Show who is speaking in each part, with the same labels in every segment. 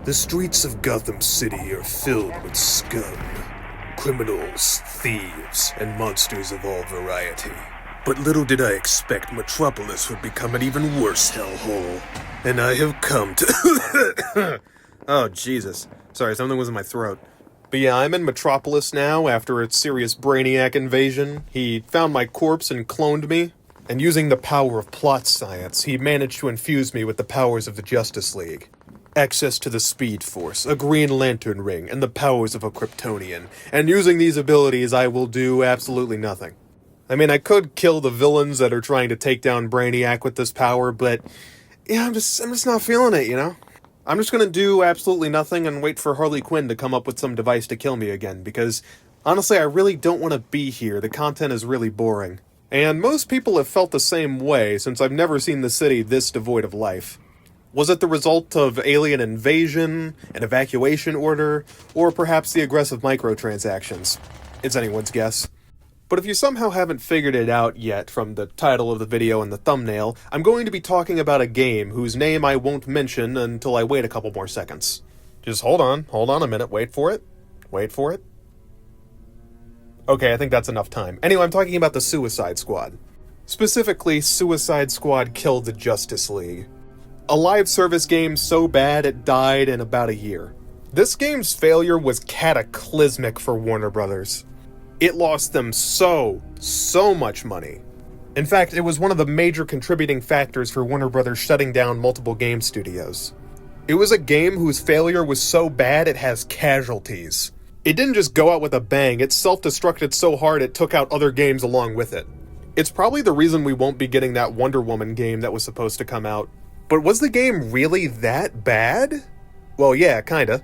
Speaker 1: The streets of Gotham City are filled with scum, criminals, thieves, and monsters of all variety. But little did I expect Metropolis would become an even worse hellhole. And I have come to... Oh, Jesus. Sorry, something was in my throat. But yeah, I'm in Metropolis now after a serious Brainiac invasion. He found my corpse and cloned me. And using the power of plot science, he managed to infuse me with the powers of the Justice League. Access to the Speed Force, a Green Lantern ring, and the powers of a Kryptonian. And using these abilities, I will do absolutely nothing. I mean, I could kill the villains that are trying to take down Brainiac with this power, but yeah, I'm just not feeling it, you know? I'm just gonna do absolutely nothing and wait for Harley Quinn to come up with some device to kill me again, because honestly, I really don't want to be here. The content is really boring. And most people have felt the same way, since I've never seen the city this devoid of life. Was it the result of alien invasion, an evacuation order, or perhaps the aggressive microtransactions? It's anyone's guess. But if you somehow haven't figured it out yet from the title of the video and the thumbnail, I'm going to be talking about a game whose name I won't mention until I wait a couple more seconds. Just hold on a minute, wait for it. Okay, I think that's enough time. Anyway, I'm talking about the Suicide Squad. Specifically, Suicide Squad Kill the Justice League. A live service game so bad it died in about a year. This game's failure was cataclysmic for Warner Brothers. It lost them so much money. In fact, it was one of the major contributing factors for Warner Brothers shutting down multiple game studios. It was a game whose failure was so bad it has casualties. It didn't just go out with a bang, it self-destructed so hard it took out other games along with it. It's probably the reason we won't be getting that Wonder Woman game that was supposed to come out. But was the game really that bad? Well, yeah, kinda.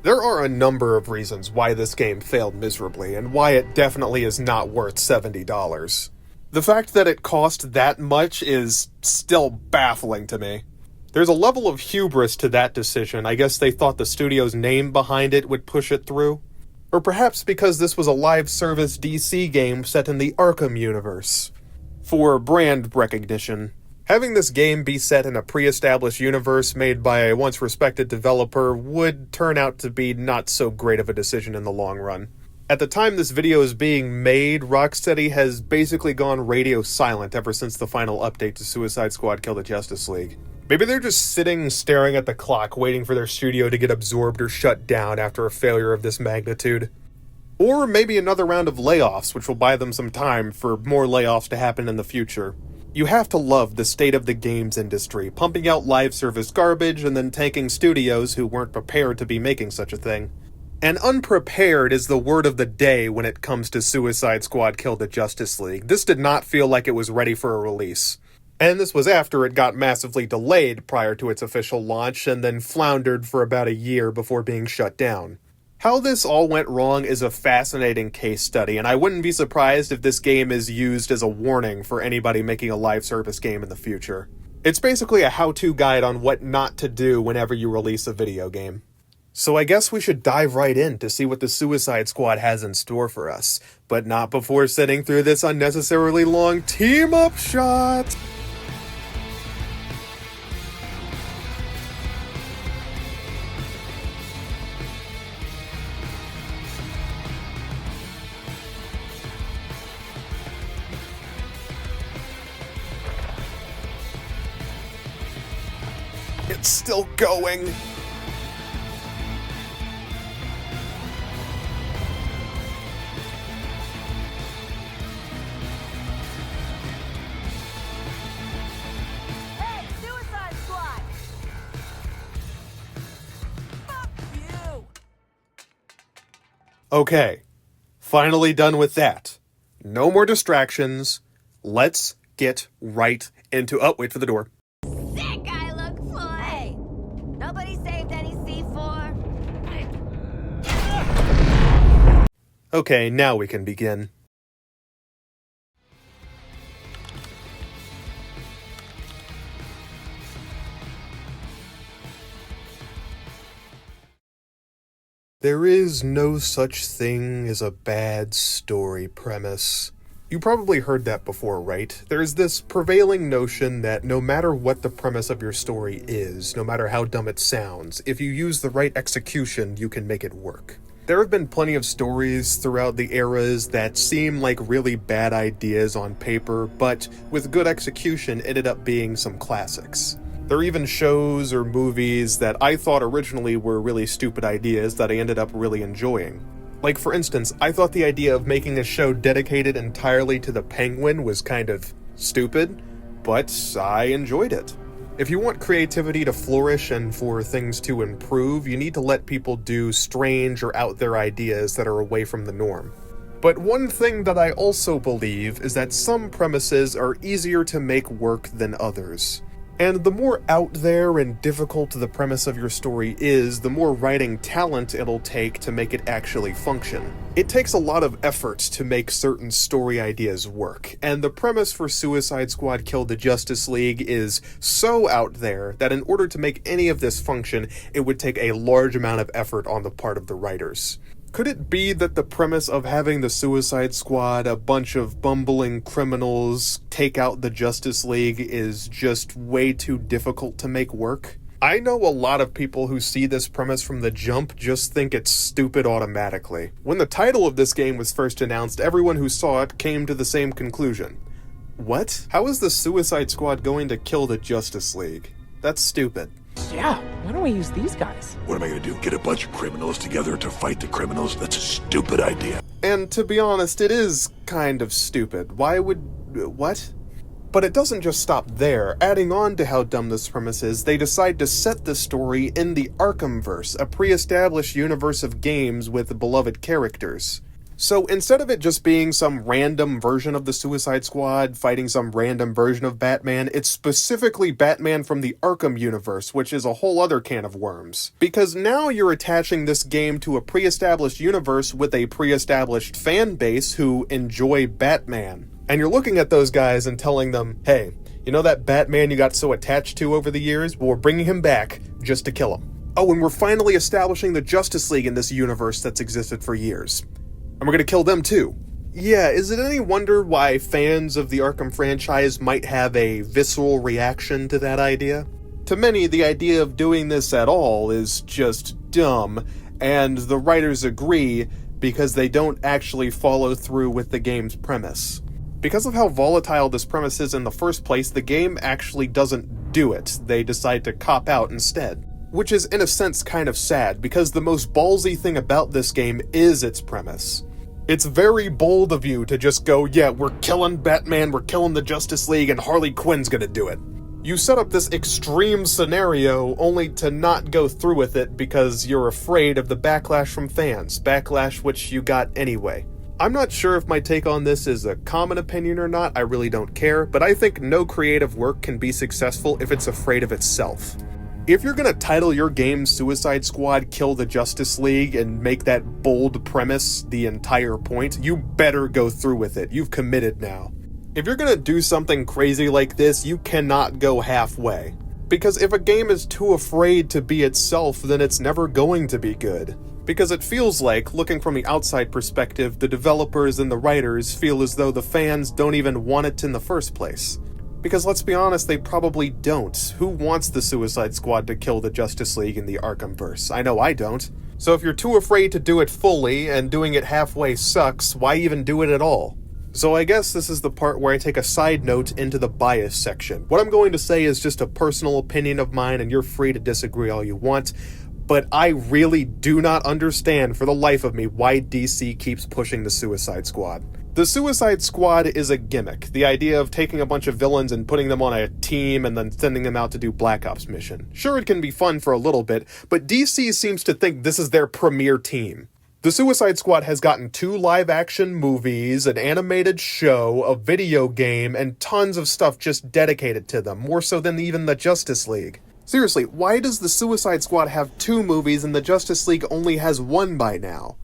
Speaker 1: There are a number of reasons why this game failed miserably, and why it definitely is not worth $70. The fact that it cost that much is still baffling to me. There's a level of hubris to that decision. I guess they thought the studio's name behind it would push it through. Or perhaps because this was a live service DC game set in the Arkham universe. For brand recognition. Having this game be set in a pre-established universe made by a once respected developer would turn out to be not so great of a decision in the long run. At the time this video is being made, Rocksteady has basically gone radio silent ever since the final update to Suicide Squad Kill the Justice League. Maybe they're just sitting staring at the clock waiting for their studio to get absorbed or shut down after a failure of this magnitude. Or maybe another round of layoffs, which will buy them some time for more layoffs to happen in the future. You have to love the state of the games industry, pumping out live service garbage and then tanking studios who weren't prepared to be making such a thing. And unprepared is the word of the day when it comes to Suicide Squad Kill the Justice League. This did not feel like it was ready for a release. And this was after it got massively delayed prior to its official launch and then floundered for about a year before being shut down. How this all went wrong is a fascinating case study, and I wouldn't be surprised if this game is used as a warning for anybody making a live service game in the future. It's basically a how-to guide on what not to do whenever you release a video game. So I guess we should dive right in to see what the Suicide Squad has in store for us, but not before sitting through this unnecessarily long team-up shot! It's still going.
Speaker 2: Hey, Suicide Squad! Fuck you!
Speaker 1: Okay, finally done with that. No more distractions. Let's get right into... Oh, wait for the door.
Speaker 2: Sick I look for! Hey! Nobody saved any C4?
Speaker 1: Okay, now we can begin. There is no such thing as a bad story premise. You probably heard that before, right? There's this prevailing notion that no matter what the premise of your story is, no matter how dumb it sounds, if you use the right execution, you can make it work. There have been plenty of stories throughout the eras that seem like really bad ideas on paper, but with good execution ended up being some classics. There are even shows or movies that I thought originally were really stupid ideas that I ended up really enjoying. Like, for instance, I thought the idea of making a show dedicated entirely to the Penguin was kind of stupid, but I enjoyed it. If you want creativity to flourish and for things to improve, you need to let people do strange or out there ideas that are away from the norm. But one thing that I also believe is that some premises are easier to make work than others. And the more out there and difficult the premise of your story is, the more writing talent it'll take to make it actually function. It takes a lot of effort to make certain story ideas work, and the premise for Suicide Squad Kill the Justice League is so out there that in order to make any of this function, it would take a large amount of effort on the part of the writers. Could it be that the premise of having the Suicide Squad, a bunch of bumbling criminals, take out the Justice League is just way too difficult to make work? I know a lot of people who see this premise from the jump just think it's stupid automatically. When the title of this game was first announced, everyone who saw it came to the same conclusion. What? How is the Suicide Squad going to kill the Justice League? That's stupid.
Speaker 3: Yeah, why don't we use these guys?
Speaker 4: What am I gonna do? Get a bunch of criminals together to fight the criminals? That's a stupid idea.
Speaker 1: And to be honest, it is kind of stupid. Why would... what? But it doesn't just stop there. Adding on to how dumb this premise is, they decide to set the story in the Arkhamverse, a pre-established universe of games with beloved characters. So instead of it just being some random version of the Suicide Squad fighting some random version of Batman, it's specifically Batman from the Arkham universe, which is a whole other can of worms. Because now you're attaching this game to a pre-established universe with a pre-established fan base who enjoy Batman. And you're looking at those guys and telling them, hey, you know that Batman you got so attached to over the years? Well, we're bringing him back just to kill him. Oh, and we're finally establishing the Justice League in this universe that's existed for years. And we're gonna kill them too. Yeah, is it any wonder why fans of the Arkham franchise might have a visceral reaction to that idea? To many, the idea of doing this at all is just dumb, and the writers agree because they don't actually follow through with the game's premise. Because of how volatile this premise is in the first place, the game actually doesn't do it. They decide to cop out instead. Which is in a sense kind of sad, because the most ballsy thing about this game is its premise. It's very bold of you to just go, yeah, we're killing Batman, we're killing the Justice League, and Harley Quinn's gonna do it. You set up this extreme scenario only to not go through with it because you're afraid of the backlash from fans, backlash which you got anyway. I'm not sure if my take on this is a common opinion or not, I really don't care, but I think no creative work can be successful if it's afraid of itself. If you're gonna title your game Suicide Squad Kill the Justice League and make that bold premise the entire point, you better go through with it. You've committed now. If you're gonna do something crazy like this, you cannot go halfway. Because if a game is too afraid to be itself, then it's never going to be good. Because it feels like, looking from the outside perspective, the developers and the writers feel as though the fans don't even want it in the first place. Because let's be honest, they probably don't. Who wants the Suicide Squad to kill the Justice League in the Arkhamverse? I know I don't. So if you're too afraid to do it fully, and doing it halfway sucks, why even do it at all? So I guess this is the part where I take a side note into the bias section. What I'm going to say is just a personal opinion of mine, and you're free to disagree all you want, but I really do not understand for the life of me why DC keeps pushing the Suicide Squad. The Suicide Squad is a gimmick, the idea of taking a bunch of villains and putting them on a team and then sending them out to do Black Ops mission. Sure, it can be fun for a little bit, but DC seems to think this is their premier team. The Suicide Squad has gotten 2 live-action movies, an animated show, a video game, and tons of stuff just dedicated to them, more so than even the Justice League. Seriously, why does the Suicide Squad have 2 movies and the Justice League only has 1 by now?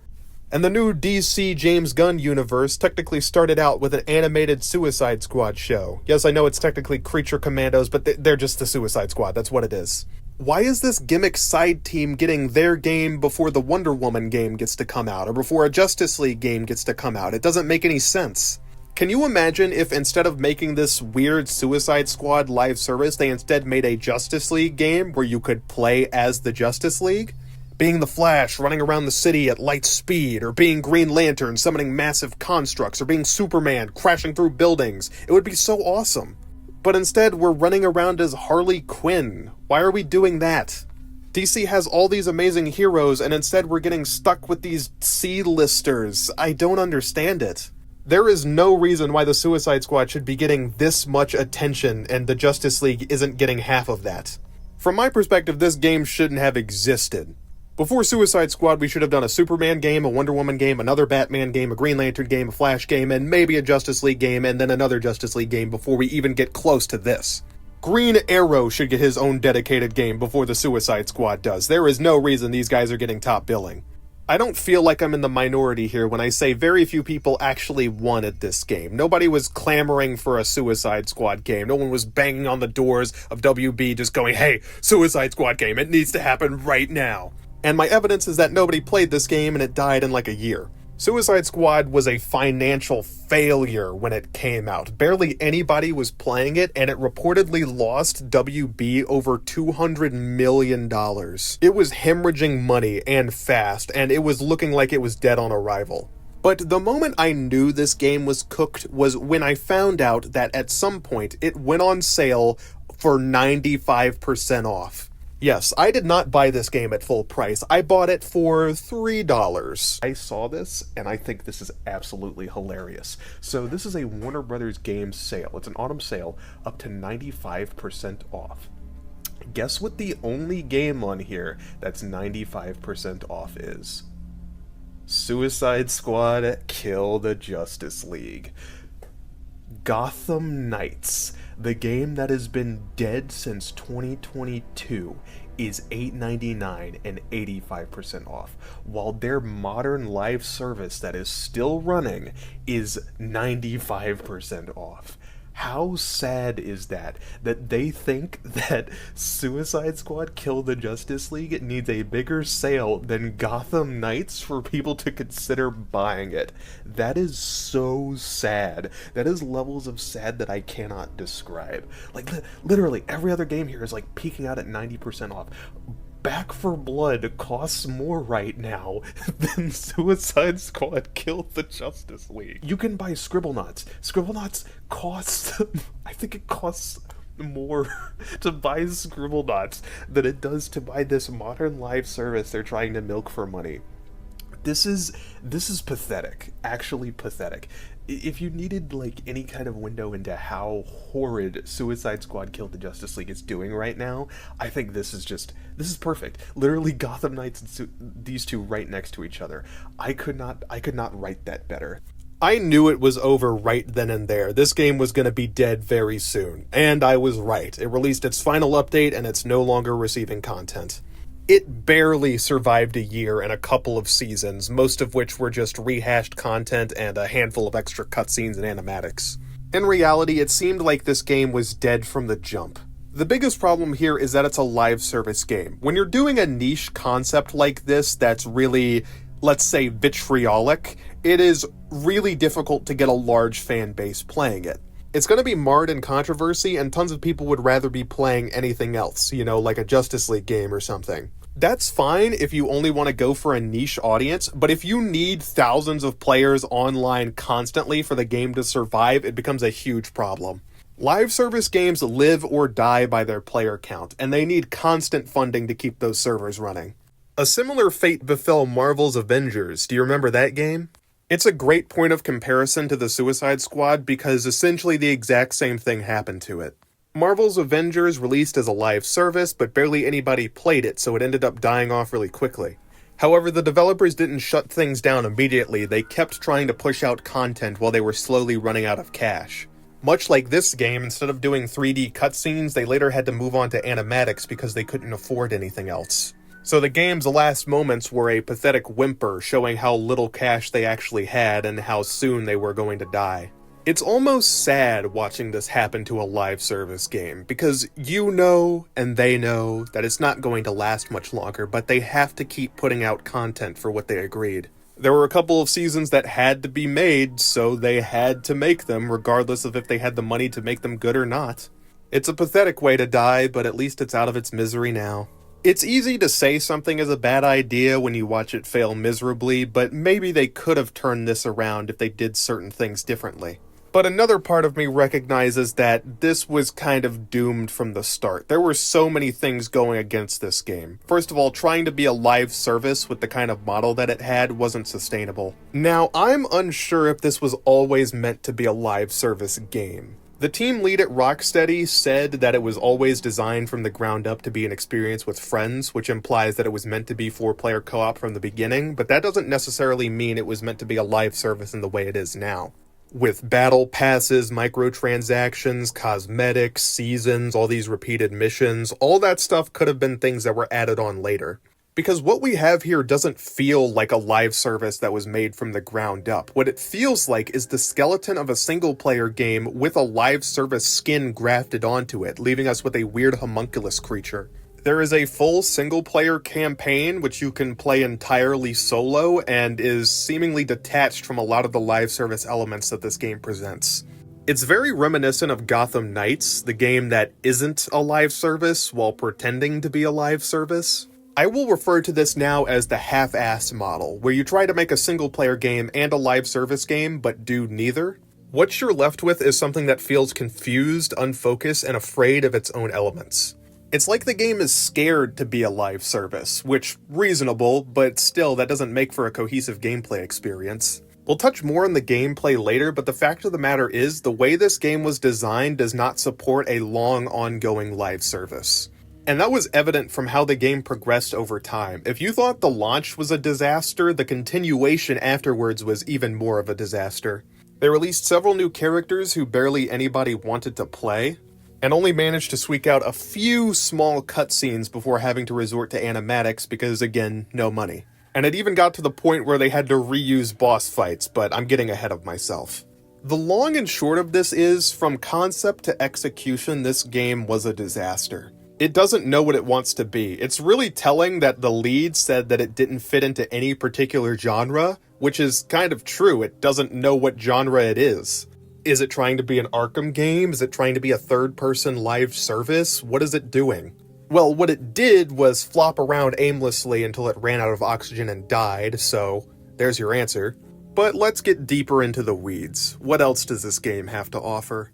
Speaker 1: And the new DC James Gunn universe technically started out with an animated Suicide Squad show. Yes, I know it's technically Creature Commandos, but they're just the Suicide Squad, that's what it is. Why is this gimmick side team getting their game before the Wonder Woman game gets to come out, or before a Justice League game gets to come out? It doesn't make any sense. Can you imagine if instead of making this weird Suicide Squad live service, they instead made a Justice League game where you could play as the Justice League? Being the Flash running around the city at light speed, or being Green Lantern summoning massive constructs, or being Superman crashing through buildings. It would be so awesome. But instead, we're running around as Harley Quinn. Why are we doing that? DC has all these amazing heroes, and instead we're getting stuck with these C-listers. I don't understand it. There is no reason why the Suicide Squad should be getting this much attention and the Justice League isn't getting half of that. From my perspective, this game shouldn't have existed. Before Suicide Squad, we should have done a Superman game, a Wonder Woman game, another Batman game, a Green Lantern game, a Flash game, and maybe a Justice League game, and then another Justice League game before we even get close to this. Green Arrow should get his own dedicated game before the Suicide Squad does. There is no reason these guys are getting top billing. I don't feel like I'm in the minority here when I say very few people actually wanted this game. Nobody was clamoring for a Suicide Squad game. No one was banging on the doors of WB just going, hey, Suicide Squad game, it needs to happen right now. And my evidence is that nobody played this game and it died in like a year. Suicide Squad was a financial failure when it came out. Barely anybody was playing it, and it reportedly lost WB over $200 million. It was hemorrhaging money and fast, and it was looking like it was dead on arrival. But the moment I knew this game was cooked was when I found out that at some point it went on sale for 95% off. Yes, I did not buy this game at full price. I bought it for $3. I saw this, and I think this is absolutely hilarious. So this is a Warner Brothers Games sale. It's an autumn sale, up to 95% off. Guess what the only game on here that's 95% off is? Suicide Squad Kill the Justice League. Gotham Knights, the game that has been dead since 2022, is $8.99 and 85% off, while their modern live service that is still running is 95% off. How sad is that they think that Suicide Squad Kill the Justice League needs a bigger sale than Gotham Knights for people to consider buying it? That is so sad. That is levels of sad that I cannot describe. Like, literally, every other game here is like peaking out at 90% off. Back 4 Blood costs more right now than Suicide Squad Kill the Justice League. You can buy Scribblenauts. Scribblenauts costs, I think it costs more to buy Scribblenauts than it does to buy this modern live service they're trying to milk for money. This is pathetic. Actually pathetic. If you needed like any kind of window into how horrid Suicide Squad Kill the Justice League is doing right now, I think this is perfect. Literally Gotham Knights and these two right next to each other. I could not write that better. I knew it was over right then and there. This game was going to be dead very soon, and I was right. It released its final update and it's no longer receiving content. It barely survived a year and a couple of seasons, most of which were just rehashed content and a handful of extra cutscenes and animatics. In reality, it seemed like this game was dead from the jump. The biggest problem here is that it's a live service game. When you're doing a niche concept like this that's really, let's say, vitriolic, it is really difficult to get a large fan base playing it. It's going to be marred in controversy, and tons of people would rather be playing anything else, like a Justice League game or something. That's fine if you only want to go for a niche audience, but if you need thousands of players online constantly for the game to survive, it becomes a huge problem. Live service games live or die by their player count, and they need constant funding to keep those servers running. A similar fate befell Marvel's Avengers. Do you remember that game? It's a great point of comparison to the Suicide Squad because essentially the exact same thing happened to it. Marvel's Avengers released as a live service, but barely anybody played it, so it ended up dying off really quickly. However, the developers didn't shut things down immediately. They kept trying to push out content while they were slowly running out of cash. Much like this game, instead of doing 3D cutscenes, they later had to move on to animatics because they couldn't afford anything else. So the game's last moments were a pathetic whimper showing how little cash they actually had and how soon they were going to die. It's almost sad watching this happen to a live service game, because you know and they know that it's not going to last much longer, but they have to keep putting out content for what they agreed. There were a couple of seasons that had to be made, so they had to make them, regardless of if they had the money to make them good or not. It's a pathetic way to die, but at least it's out of its misery now. It's easy to say something is a bad idea when you watch it fail miserably, but maybe they could have turned this around if they did certain things differently. But another part of me recognizes that this was kind of doomed from the start. There were so many things going against this game. First of all, trying to be a live service with the kind of model that it had wasn't sustainable. Now, I'm unsure if this was always meant to be a live service game. The team lead at Rocksteady said that it was always designed from the ground up to be an experience with friends, which implies that it was meant to be 4-player co-op from the beginning, but that doesn't necessarily mean it was meant to be a live service in the way it is now. With battle passes, microtransactions, cosmetics, seasons, all these repeated missions, all that stuff could have been things that were added on later. Because what we have here doesn't feel like a live service that was made from the ground up. What it feels like is the skeleton of a single-player game with a live service skin grafted onto it, leaving us with a weird homunculus creature. There is a full single-player campaign which you can play entirely solo and is seemingly detached from a lot of the live service elements that this game presents. It's very reminiscent of Gotham Knights, the game that isn't a live service while pretending to be a live service. I will refer to this now as the half-assed model, where you try to make a single-player game and a live service game, but do neither. What you're left with is something that feels confused, unfocused, and afraid of its own elements. It's like the game is scared to be a live service, which, reasonable, but still that doesn't make for a cohesive gameplay experience. We'll touch more on the gameplay later, but the fact of the matter is, the way this game was designed does not support a long, ongoing live service. And that was evident from how the game progressed over time. If you thought the launch was a disaster, the continuation afterwards was even more of a disaster. They released several new characters who barely anybody wanted to play, and only managed to squeak out a few small cutscenes before having to resort to animatics because, again, no money. And it even got to the point where they had to reuse boss fights, but I'm getting ahead of myself. The long and short of this is, from concept to execution, this game was a disaster. It doesn't know what it wants to be. It's really telling that the lead said that it didn't fit into any particular genre, which is kind of true. It doesn't know what genre it is. Is it trying to be an Arkham game? Is it trying to be a third-person live service? What is it doing? Well, what it did was flop around aimlessly until it ran out of oxygen and died, so there's your answer. But let's get deeper into the weeds. What else does this game have to offer?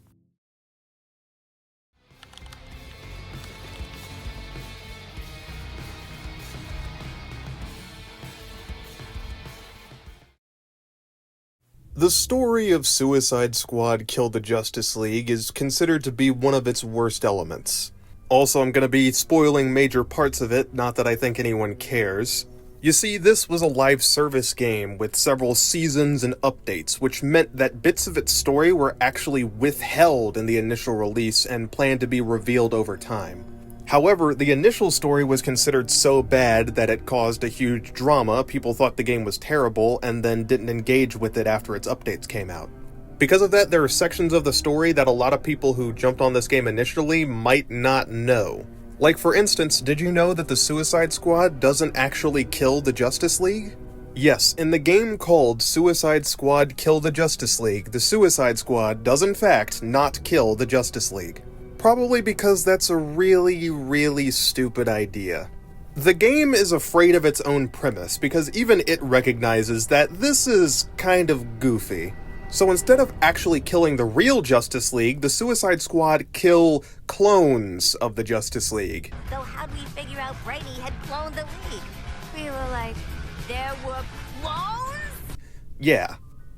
Speaker 1: The story of Suicide Squad Kill the Justice League is considered to be one of its worst elements. Also, I'm going to be spoiling major parts of it, not that I think anyone cares. You see, this was a live service game with several seasons and updates, which meant that bits of its story were actually withheld in the initial release and planned to be revealed over time. However, the initial story was considered so bad that it caused a huge drama. People thought the game was terrible and then didn't engage with it after its updates came out. Because of that, there are sections of the story that a lot of people who jumped on this game initially might not know. Like, for instance, did you know that the Suicide Squad doesn't actually kill the Justice League? Yes, in the game called Suicide Squad Kill the Justice League, the Suicide Squad does in fact not kill the Justice League. Probably because that's a really, really stupid idea. The game is afraid of its own premise because even it recognizes that this is kind of goofy. So instead of actually killing the real Justice League, the Suicide Squad kill clones of the Justice League.
Speaker 2: So how'd we figure out Brainy had cloned the League? We were like, there were clones?
Speaker 1: Yeah.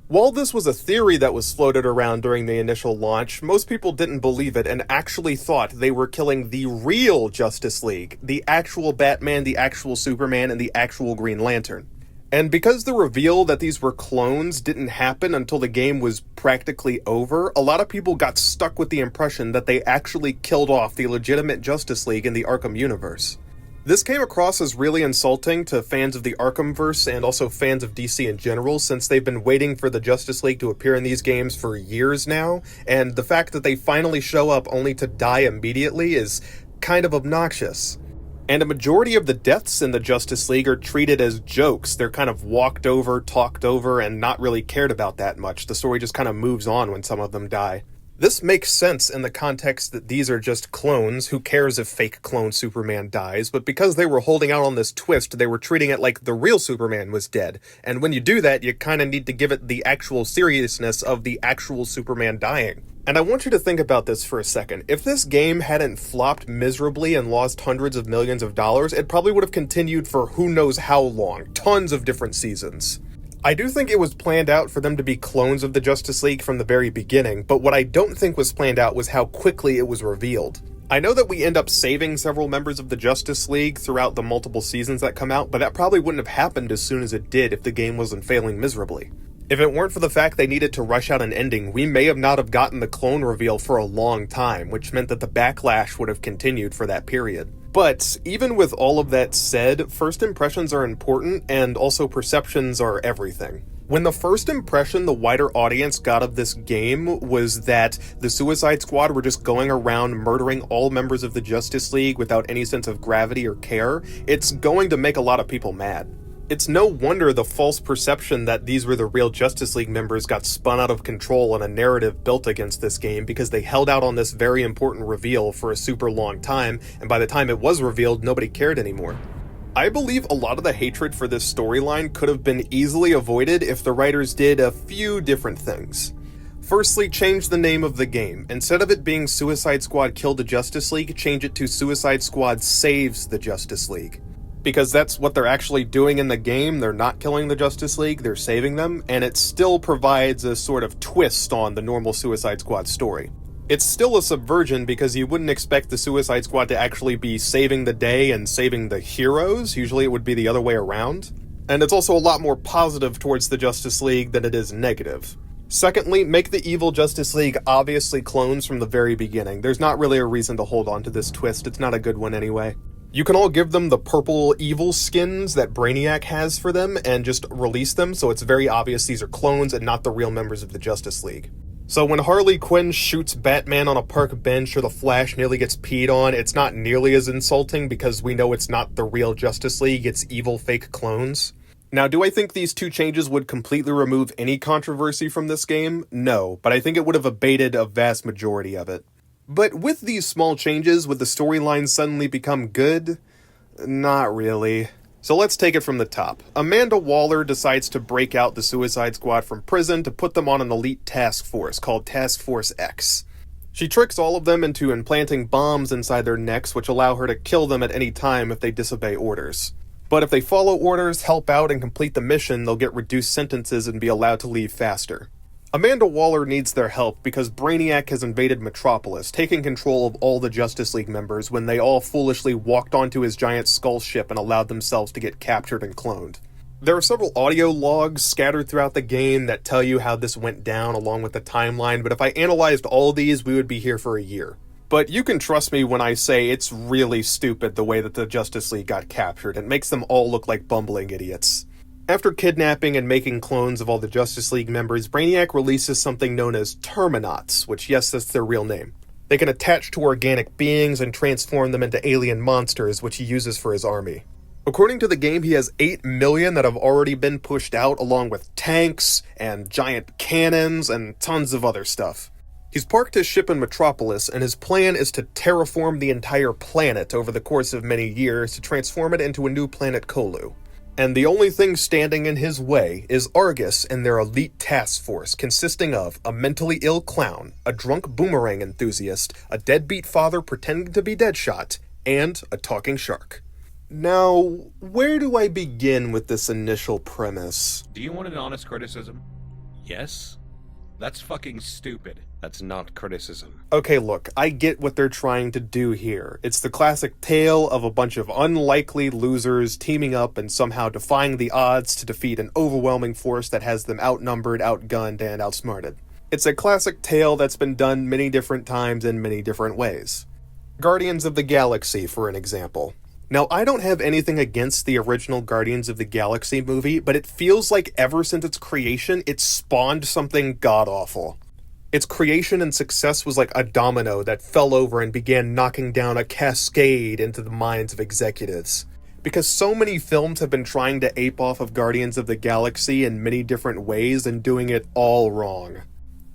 Speaker 1: While this was a theory that was floated around during the initial launch, most people didn't believe it and actually thought they were killing the real Justice League, the actual Batman, the actual Superman, and the actual Green Lantern. And because the reveal that these were clones didn't happen until the game was practically over, a lot of people got stuck with the impression that they actually killed off the legitimate Justice League in the Arkham universe. This came across as really insulting to fans of the Arkhamverse and also fans of DC in general, since they've been waiting for the Justice League to appear in these games for years now, and the fact that they finally show up only to die immediately is kind of obnoxious. And a majority of the deaths in the Justice League are treated as jokes. They're kind of walked over, talked over, and not really cared about that much. The story just kind of moves on when some of them die. This makes sense in the context that these are just clones. Who cares if fake clone Superman dies? But because they were holding out on this twist, they were treating it like the real Superman was dead. And when you do that, you kind of need to give it the actual seriousness of the actual Superman dying. And I want you to think about this for a second. If this game hadn't flopped miserably and lost hundreds of millions of dollars, it probably would have continued for who knows how long. Tons of different seasons. I do think it was planned out for them to be clones of the Justice League from the very beginning, but what I don't think was planned out was how quickly it was revealed. I know that we end up saving several members of the Justice League throughout the multiple seasons that come out, but that probably wouldn't have happened as soon as it did if the game wasn't failing miserably. If it weren't for the fact they needed to rush out an ending, we may have not have gotten the clone reveal for a long time, which meant that the backlash would have continued for that period. But even with all of that said, first impressions are important, and also perceptions are everything. When the first impression the wider audience got of this game was that the Suicide Squad were just going around murdering all members of the Justice League without any sense of gravity or care, it's going to make a lot of people mad. It's no wonder the false perception that these were the real Justice League members got spun out of control and a narrative built against this game because they held out on this very important reveal for a super long time, and by the time it was revealed, nobody cared anymore. I believe a lot of the hatred for this storyline could have been easily avoided if the writers did a few different things. Firstly, change the name of the game. Instead of it being Suicide Squad Killed the Justice League, change it to Suicide Squad Saves the Justice League. Because that's what they're actually doing in the game. They're not killing the Justice League, they're saving them, and it still provides a sort of twist on the normal Suicide Squad story. It's still a subversion because you wouldn't expect the Suicide Squad to actually be saving the day and saving the heroes. Usually it would be the other way around. And it's also a lot more positive towards the Justice League than it is negative. Secondly, make the evil Justice League obviously clones from the very beginning. There's not really a reason to hold on to this twist. It's not a good one anyway. You can all give them the purple evil skins that Brainiac has for them and just release them so it's very obvious these are clones and not the real members of the Justice League. So when Harley Quinn shoots Batman on a park bench or the Flash nearly gets peed on, it's not nearly as insulting because we know it's not the real Justice League, it's evil fake clones. Now, do I think these two changes would completely remove any controversy from this game? No, but I think it would have abated a vast majority of it. But with these small changes, would the storyline suddenly become good? Not really. So let's take it from the top. Amanda Waller decides to break out the Suicide Squad from prison to put them on an elite task force called Task Force X. She tricks all of them into implanting bombs inside their necks, which allow her to kill them at any time if they disobey orders. But if they follow orders, help out, and complete the mission, they'll get reduced sentences and be allowed to leave faster. Amanda Waller needs their help because Brainiac has invaded Metropolis, taking control of all the Justice League members when they all foolishly walked onto his giant skull ship and allowed themselves to get captured and cloned. There are several audio logs scattered throughout the game that tell you how this went down along with the timeline, but if I analyzed all of these, we would be here for a year. But you can trust me when I say it's really stupid the way that the Justice League got captured. It makes them all look like bumbling idiots. After kidnapping and making clones of all the Justice League members, Brainiac releases something known as Terminauts, which, yes, that's their real name. They can attach to organic beings and transform them into alien monsters, which he uses for his army. According to the game, he has 8 million that have already been pushed out, along with tanks and giant cannons and tons of other stuff. He's parked his ship in Metropolis, and his plan is to terraform the entire planet over the course of many years to transform it into a new planet Colu. And the only thing standing in his way is Argus and their elite task force, consisting of a mentally ill clown, a drunk boomerang enthusiast, a deadbeat father pretending to be Deadshot, and a talking shark. Now, where do I begin with this initial premise?
Speaker 5: Do you want an honest criticism? Yes? That's fucking stupid. That's not criticism.
Speaker 1: Okay, look, I get what they're trying to do here. It's the classic tale of a bunch of unlikely losers teaming up and somehow defying the odds to defeat an overwhelming force that has them outnumbered, outgunned, and outsmarted. It's a classic tale that's been done many different times in many different ways. Guardians of the Galaxy, for an example. Now, I don't have anything against the original Guardians of the Galaxy movie, but it feels like ever since its creation, it spawned something god-awful. Its creation and success was like a domino that fell over and began knocking down a cascade into the minds of executives. Because so many films have been trying to ape off of Guardians of the Galaxy in many different ways and doing it all wrong.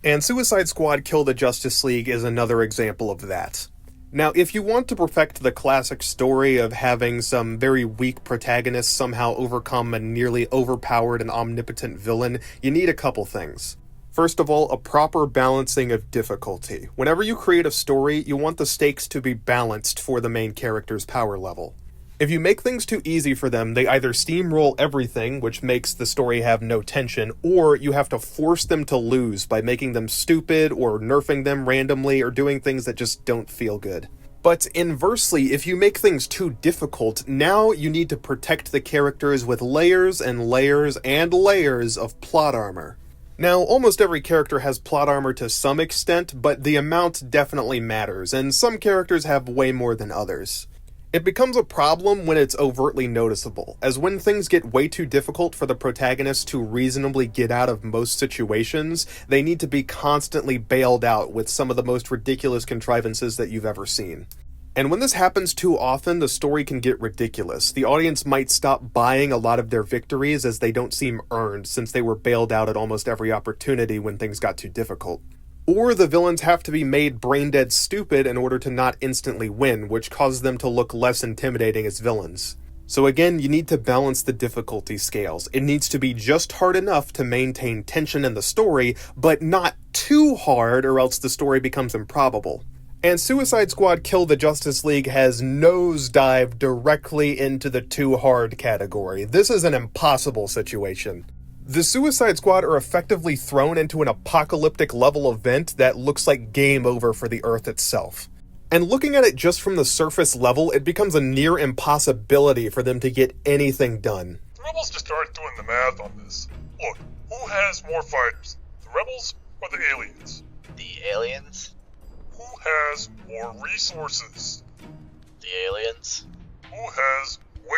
Speaker 1: And Suicide Squad Kill the Justice League is another example of that. Now, if you want to perfect the classic story of having some very weak protagonist somehow overcome a nearly overpowered and omnipotent villain, you need a couple things. First of all, a proper balancing of difficulty. Whenever you create a story, you want the stakes to be balanced for the main character's power level. If you make things too easy for them, they either steamroll everything, which makes the story have no tension, or you have to force them to lose by making them stupid or nerfing them randomly or doing things that just don't feel good. But inversely, if you make things too difficult, now you need to protect the characters with layers and layers and layers of plot armor. Now, almost every character has plot armor to some extent, but the amount definitely matters, and some characters have way more than others. It becomes a problem when it's overtly noticeable, as when things get way too difficult for the protagonist to reasonably get out of most situations, they need to be constantly bailed out with some of the most ridiculous contrivances that you've ever seen. And when this happens too often, the story can get ridiculous. The audience might stop buying a lot of their victories as they don't seem earned, since they were bailed out at almost every opportunity when things got too difficult. Or the villains have to be made brain-dead stupid in order to not instantly win, which causes them to look less intimidating as villains. So again, you need to balance the difficulty scales. It needs to be just hard enough to maintain tension in the story, but not too hard or else the story becomes improbable. And Suicide Squad Kill the Justice League has nosedived directly into the too hard category. This is an impossible situation. The Suicide Squad are effectively thrown into an apocalyptic level event that looks like game over for the Earth itself. And looking at it just from the surface level, it becomes a near impossibility for them to get anything done.
Speaker 6: The Rebels just started doing the math on this. Look, who has more fighters, the Rebels or the aliens?
Speaker 7: The aliens?
Speaker 6: Who has more resources?
Speaker 7: The aliens?
Speaker 6: Who has way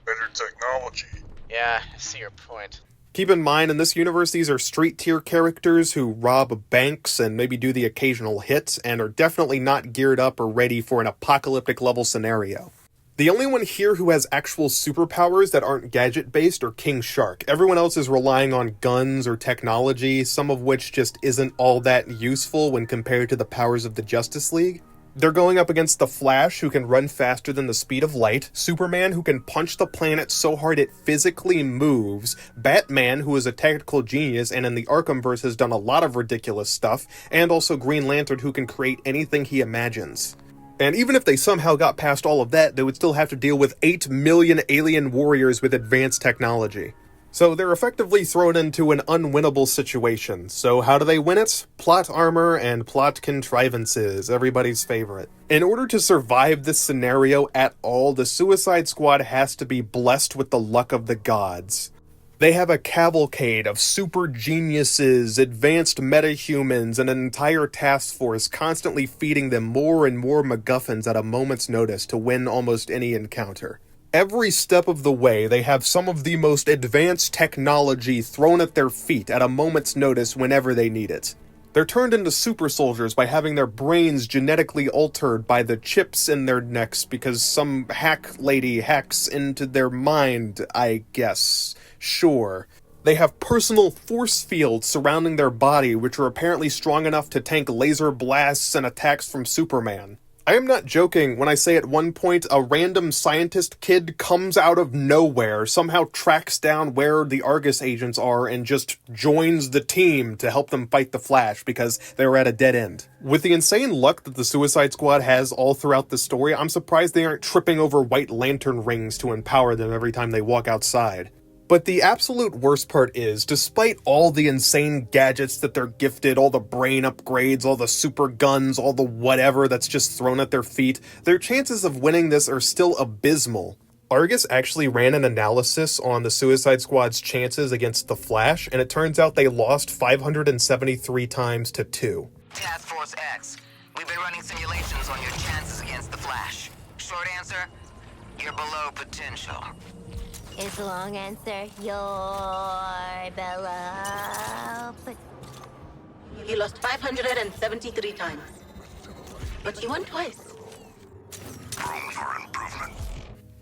Speaker 6: better technology?
Speaker 7: Yeah, I see your point.
Speaker 1: Keep in mind, in this universe, these are street-tier characters who rob banks and maybe do the occasional hit, and are definitely not geared up or ready for an apocalyptic-level scenario. The only one here who has actual superpowers that aren't gadget-based are King Shark. Everyone else is relying on guns or technology, some of which just isn't all that useful when compared to the powers of the Justice League. They're going up against the Flash, who can run faster than the speed of light, Superman, who can punch the planet so hard it physically moves, Batman, who is a technical genius and in the Arkhamverse has done a lot of ridiculous stuff, and also Green Lantern, who can create anything he imagines. And even if they somehow got past all of that, they would still have to deal with 8 million alien warriors with advanced technology. So they're effectively thrown into an unwinnable situation. So how do they win it? Plot armor and plot contrivances, everybody's favorite. In order to survive this scenario at all, the Suicide Squad has to be blessed with the luck of the gods. They have a cavalcade of super geniuses, advanced metahumans, and an entire task force constantly feeding them more and more MacGuffins at a moment's notice to win almost any encounter. Every step of the way, they have some of the most advanced technology thrown at their feet at a moment's notice whenever they need it. They're turned into super soldiers by having their brains genetically altered by the chips in their necks because some hack lady hacks into their mind, I guess. Sure. They have personal force fields surrounding their body which are apparently strong enough to tank laser blasts and attacks from Superman. I am not joking when I say at one point a random scientist kid comes out of nowhere, somehow tracks down where the Argus agents are and just joins the team to help them fight the Flash because they were at a dead end. With the insane luck that the Suicide Squad has all throughout the story, I'm surprised they aren't tripping over White Lantern rings to empower them every time they walk outside. But the absolute worst part is, despite all the insane gadgets that they're gifted, all the brain upgrades, all the super guns, all the whatever that's just thrown at their feet, their chances of winning this are still abysmal. Argus actually ran an analysis on the Suicide Squad's chances against the Flash, and it turns out they lost 573 times to 2.
Speaker 8: Task Force X, we've been running simulations on your chances against the Flash. Short answer, you're below potential.
Speaker 2: Is the long answer, you're below, but
Speaker 9: he lost 573 times. But he won twice.
Speaker 4: Room for improvement.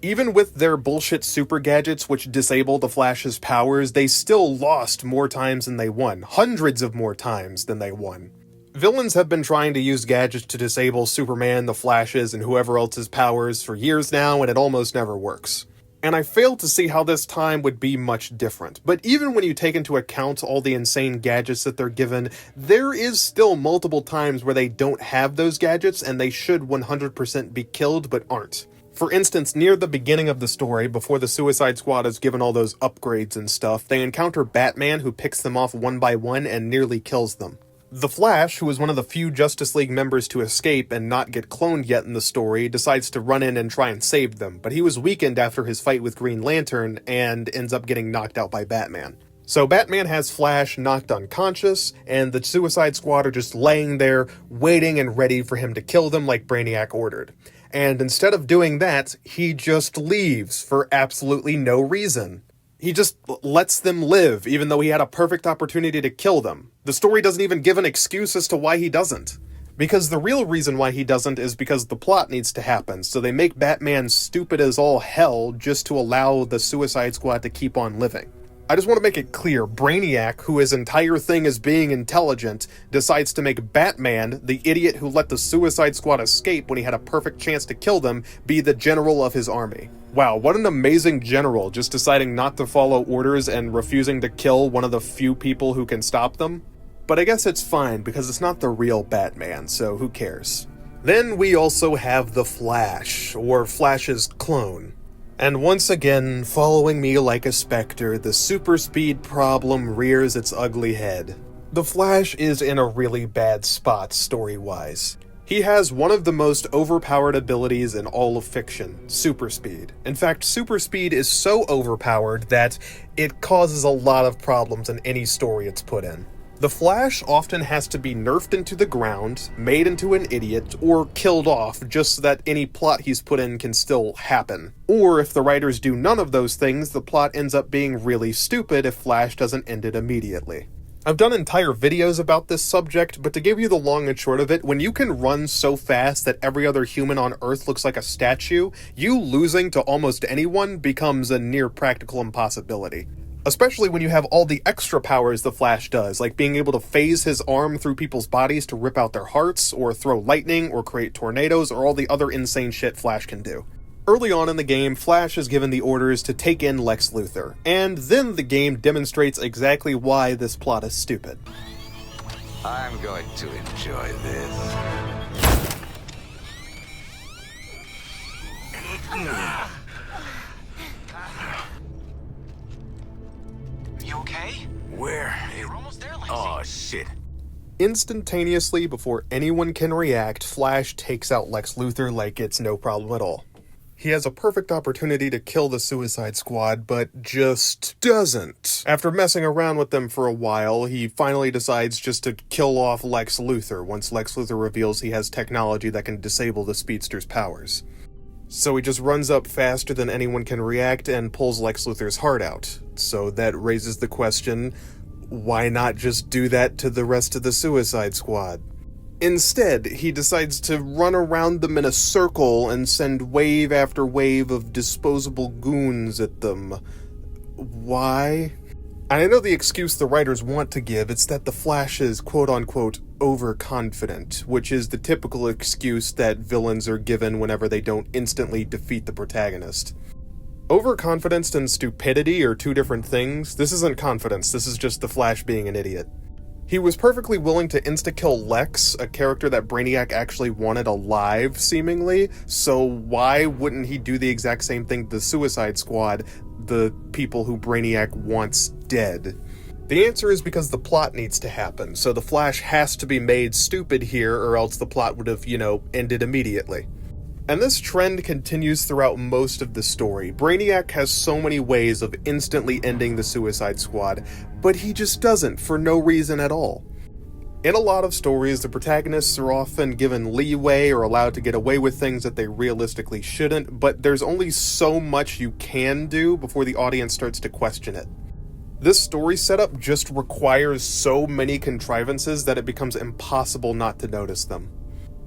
Speaker 1: Even with their bullshit super gadgets which disable the Flash's powers, they still lost more times than they won. Hundreds of more times than they won. Villains have been trying to use gadgets to disable Superman, the Flashes, and whoever else's powers for years now, and it almost never works. And I fail to see how this time would be much different. But even when you take into account all the insane gadgets that they're given, there is still multiple times where they don't have those gadgets and they should 100% be killed but aren't. For instance, near the beginning of the story, before the Suicide Squad is given all those upgrades and stuff, they encounter Batman who picks them off one by one and nearly kills them. The Flash, who is one of the few Justice League members to escape and not get cloned yet in the story, decides to run in and try and save them, but he was weakened after his fight with Green Lantern and ends up getting knocked out by Batman. So Batman has Flash knocked unconscious, and the Suicide Squad are just laying there, waiting and ready for him to kill them like Brainiac ordered. And instead of doing that, he just leaves for absolutely no reason. He just lets them live, even though he had a perfect opportunity to kill them. The story doesn't even give an excuse as to why he doesn't. Because the real reason why he doesn't is because the plot needs to happen, so they make Batman stupid as all hell just to allow the Suicide Squad to keep on living. I just want to make it clear, Brainiac, who his entire thing is being intelligent, decides to make Batman, the idiot who let the Suicide Squad escape when he had a perfect chance to kill them, be the general of his army. Wow, what an amazing general, just deciding not to follow orders and refusing to kill one of the few people who can stop them. But I guess it's fine, because it's not the real Batman, so who cares? Then we also have the Flash, or Flash's clone. And once again, following me like a specter, the super speed problem rears its ugly head. The Flash is in a really bad spot story-wise. He has one of the most overpowered abilities in all of fiction, super speed. In fact, super speed is so overpowered that it causes a lot of problems in any story it's put in. The Flash often has to be nerfed into the ground, made into an idiot, or killed off just so that any plot he's put in can still happen. Or if the writers do none of those things, the plot ends up being really stupid if Flash doesn't end it immediately. I've done entire videos about this subject, but to give you the long and short of it, when you can run so fast that every other human on Earth looks like a statue, you losing to almost anyone becomes a near practical impossibility. Especially when you have all the extra powers the Flash does, like being able to phase his arm through people's bodies to rip out their hearts, or throw lightning, or create tornadoes, or all the other insane shit Flash can do. Early on in the game, Flash is given the orders to take in Lex Luthor, and then the game demonstrates exactly why this plot is stupid.
Speaker 10: I'm going to enjoy this.
Speaker 11: You okay?
Speaker 10: Where?
Speaker 11: You're almost there, Lexi.
Speaker 10: Oh, shit.
Speaker 1: Instantaneously, before anyone can react, Flash takes out Lex Luthor like it's no problem at all. He has a perfect opportunity to kill the Suicide Squad, but just doesn't. After messing around with them for a while, he finally decides just to kill off Lex Luthor once Lex Luthor reveals he has technology that can disable the Speedster's powers. So he just runs up faster than anyone can react and pulls Lex Luthor's heart out. So that raises the question, why not just do that to the rest of the Suicide Squad? Instead, he decides to run around them in a circle and send wave after wave of disposable goons at them. Why? And I know the excuse the writers want to give, it's that the Flash is quote-unquote overconfident, which is the typical excuse that villains are given whenever they don't instantly defeat the protagonist. Overconfidence and stupidity are two different things. This isn't confidence, this is just the Flash being an idiot. He was perfectly willing to insta-kill Lex, a character that Brainiac actually wanted alive, seemingly, so why wouldn't he do the exact same thing to the Suicide Squad, the people who Brainiac wants dead? The answer is because the plot needs to happen, so the Flash has to be made stupid here, or else the plot would have, ended immediately. And this trend continues throughout most of the story. Brainiac has so many ways of instantly ending the Suicide Squad, but he just doesn't, for no reason at all. In a lot of stories, the protagonists are often given leeway or allowed to get away with things that they realistically shouldn't, but there's only so much you can do before the audience starts to question it. This story setup just requires so many contrivances that it becomes impossible not to notice them.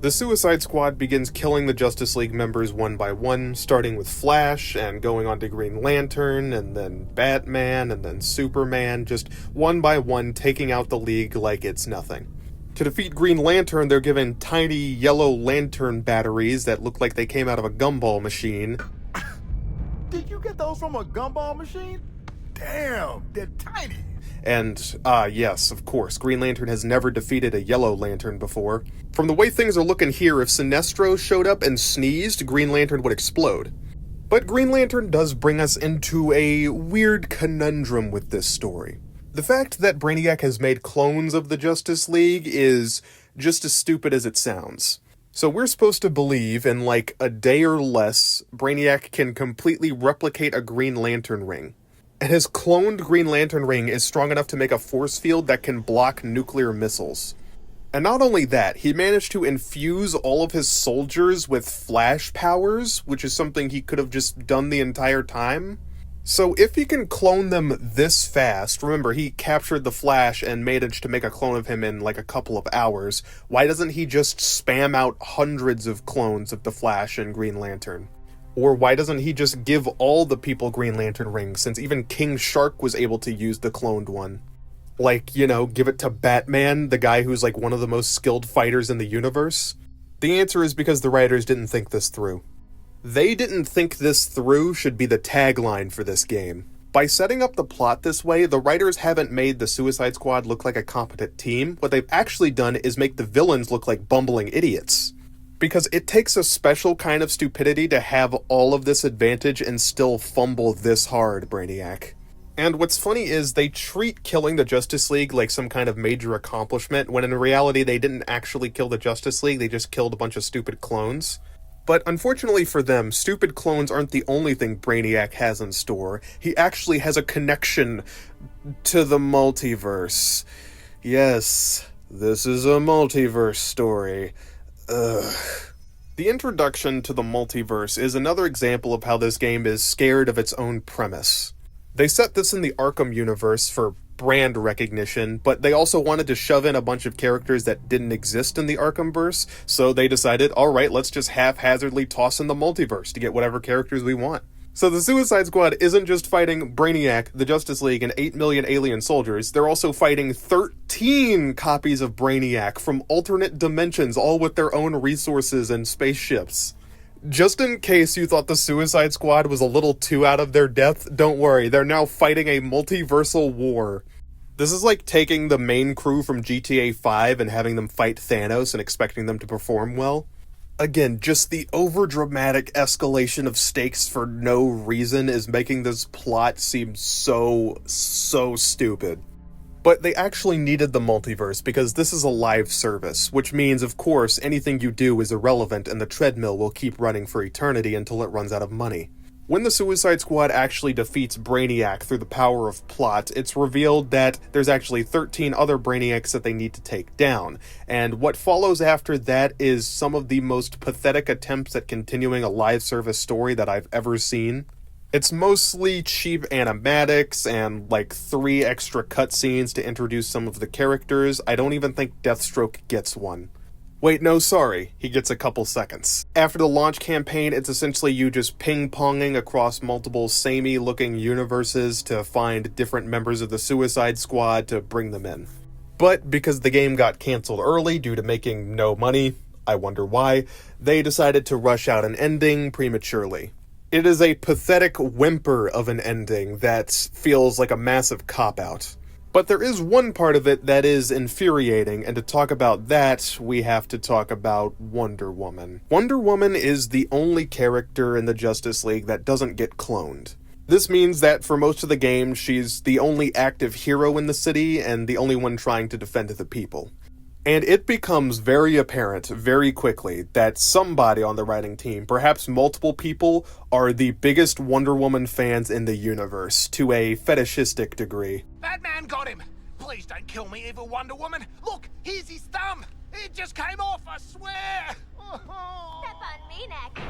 Speaker 1: The Suicide Squad begins killing the Justice League members one by one, starting with Flash and going on to Green Lantern, and then Batman, and then Superman, just one by one taking out the League like it's nothing. To defeat Green Lantern, they're given tiny yellow lantern batteries that look like they came out of a gumball machine.
Speaker 12: Did you get those from a gumball machine? Damn, they're tiny.
Speaker 1: And, yes, of course, Green Lantern has never defeated a Yellow Lantern before. From the way things are looking here, if Sinestro showed up and sneezed, Green Lantern would explode. But Green Lantern does bring us into a weird conundrum with this story. The fact that Brainiac has made clones of the Justice League is just as stupid as it sounds. So we're supposed to believe in like a day or less, Brainiac can completely replicate a Green Lantern ring. And his cloned Green Lantern ring is strong enough to make a force field that can block nuclear missiles. And not only that, he managed to infuse all of his soldiers with flash powers, which is something he could have just done the entire time. So if he can clone them this fast, remember he captured the Flash and managed to make a clone of him in like a couple of hours, why doesn't he just spam out hundreds of clones of the Flash and Green Lantern? Or why doesn't he just give all the people Green Lantern rings, since even King Shark was able to use the cloned one? Like, you know, give it to Batman, the guy who's like one of the most skilled fighters in the universe? The answer is because the writers didn't think this through. They didn't think this through should be the tagline for this game. By setting up the plot this way, the writers haven't made the Suicide Squad look like a competent team. What they've actually done is make the villains look like bumbling idiots. Because it takes a special kind of stupidity to have all of this advantage and still fumble this hard, Brainiac. And what's funny is they treat killing the Justice League like some kind of major accomplishment, when in reality they didn't actually kill the Justice League, they just killed a bunch of stupid clones. But unfortunately for them, stupid clones aren't the only thing Brainiac has in store. He actually has a connection to the multiverse. Yes, this is a multiverse story. Ugh. The introduction to the multiverse is another example of how this game is scared of its own premise. They set this in the Arkham universe for brand recognition, but they also wanted to shove in a bunch of characters that didn't exist in the Arkhamverse, so they decided, alright, let's just haphazardly toss in the multiverse to get whatever characters we want. So the Suicide Squad isn't just fighting Brainiac, the Justice League, and 8 million alien soldiers, they're also fighting 13 copies of Brainiac from alternate dimensions, all with their own resources and spaceships. Just in case you thought the Suicide Squad was a little too out of their depth, don't worry, they're now fighting a multiversal war. This is like taking the main crew from GTA 5 and having them fight Thanos and expecting them to perform well. Again, just the overdramatic escalation of stakes for no reason is making this plot seem so stupid. But they actually needed the multiverse because this is a live service, which means, of course, anything you do is irrelevant and the treadmill will keep running for eternity until it runs out of money. When the Suicide Squad actually defeats Brainiac through the power of plot, it's revealed that there's actually 13 other Brainiacs that they need to take down, and what follows after that is some of the most pathetic attempts at continuing a live service story that I've ever seen. It's mostly cheap animatics and like 3 extra cutscenes to introduce some of the characters. I don't even think Deathstroke gets one. Wait, no, sorry, he gets a couple seconds. After the launch campaign, it's essentially you just ping-ponging across multiple samey-looking universes to find different members of the Suicide Squad to bring them in. But because the game got cancelled early due to making no money, I wonder why, they decided to rush out an ending prematurely. It is a pathetic whimper of an ending that feels like a massive cop-out. But there is one part of it that is infuriating, and to talk about that, we have to talk about Wonder Woman. Wonder Woman is the only character in the Justice League that doesn't get cloned. This means that for most of the game, she's the only active hero in the city, and the only one trying to defend the people. And it becomes very apparent very quickly that somebody on the writing team, perhaps multiple people, are the biggest Wonder Woman fans in the universe, to a fetishistic degree.
Speaker 11: Batman got him! Please don't kill me, evil Wonder Woman! Look, here's his thumb! It just came off, I swear!
Speaker 2: Step on me next.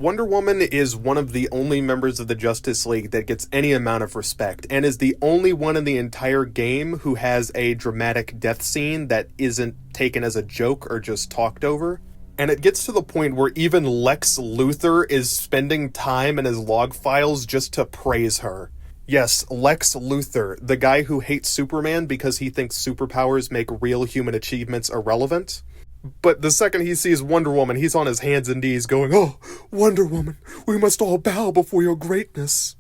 Speaker 1: Wonder Woman is one of the only members of the Justice League that gets any amount of respect, and is the only one in the entire game who has a dramatic death scene that isn't taken as a joke or just talked over. And it gets to the point where even Lex Luthor is spending time in his log files just to praise her. Yes, Lex Luthor, the guy who hates Superman because he thinks superpowers make real human achievements irrelevant. But the second he sees Wonder Woman, he's on his hands and knees going, "Oh, Wonder Woman, we must all bow before your greatness."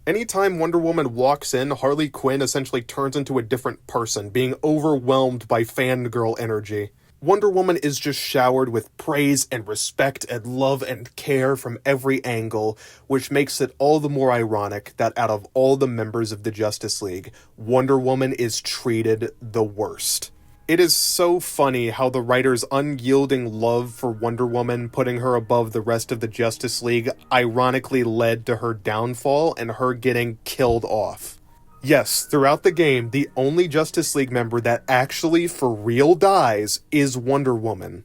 Speaker 1: Anytime Wonder Woman walks in, Harley Quinn essentially turns into a different person, being overwhelmed by fangirl energy. Wonder Woman is just showered with praise and respect and love and care from every angle, which makes it all the more ironic that out of all the members of the Justice League, Wonder Woman is treated the worst. It is so funny how the writer's unyielding love for Wonder Woman, putting her above the rest of the Justice League, ironically led to her downfall and her getting killed off. Yes, throughout the game, the only Justice League member that actually for real dies is Wonder Woman.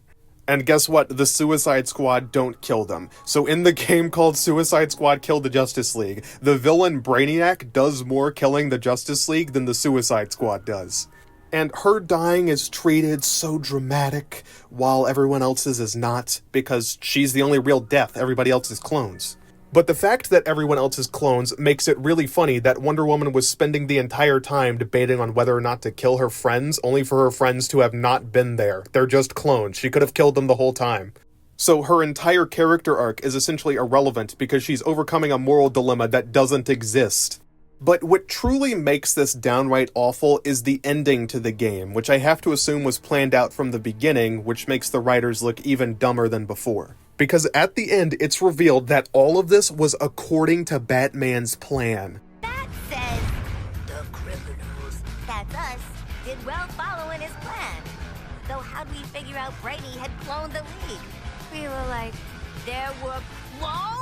Speaker 1: And guess what? The Suicide Squad don't kill them. So in the game called Suicide Squad Kill the Justice League, the villain Brainiac does more killing the Justice League than the Suicide Squad does. And her dying is treated so dramatic, while everyone else's is not, because she's the only real death, everybody else is clones. But the fact that everyone else is clones makes it really funny that Wonder Woman was spending the entire time debating on whether or not to kill her friends, only for her friends to have not been there. They're just clones. She could have killed them the whole time. So her entire character arc is essentially irrelevant because she's overcoming a moral dilemma that doesn't exist. But what truly makes this downright awful is the ending to the game, which I have to assume was planned out from the beginning, which makes the writers look even dumber than before. Because at the end, it's revealed that all of this was according to Batman's plan.
Speaker 2: Bat says the criminals, that's us, did well following his plan. So how'd we figure out Brady had cloned the League? We were like, there were clones?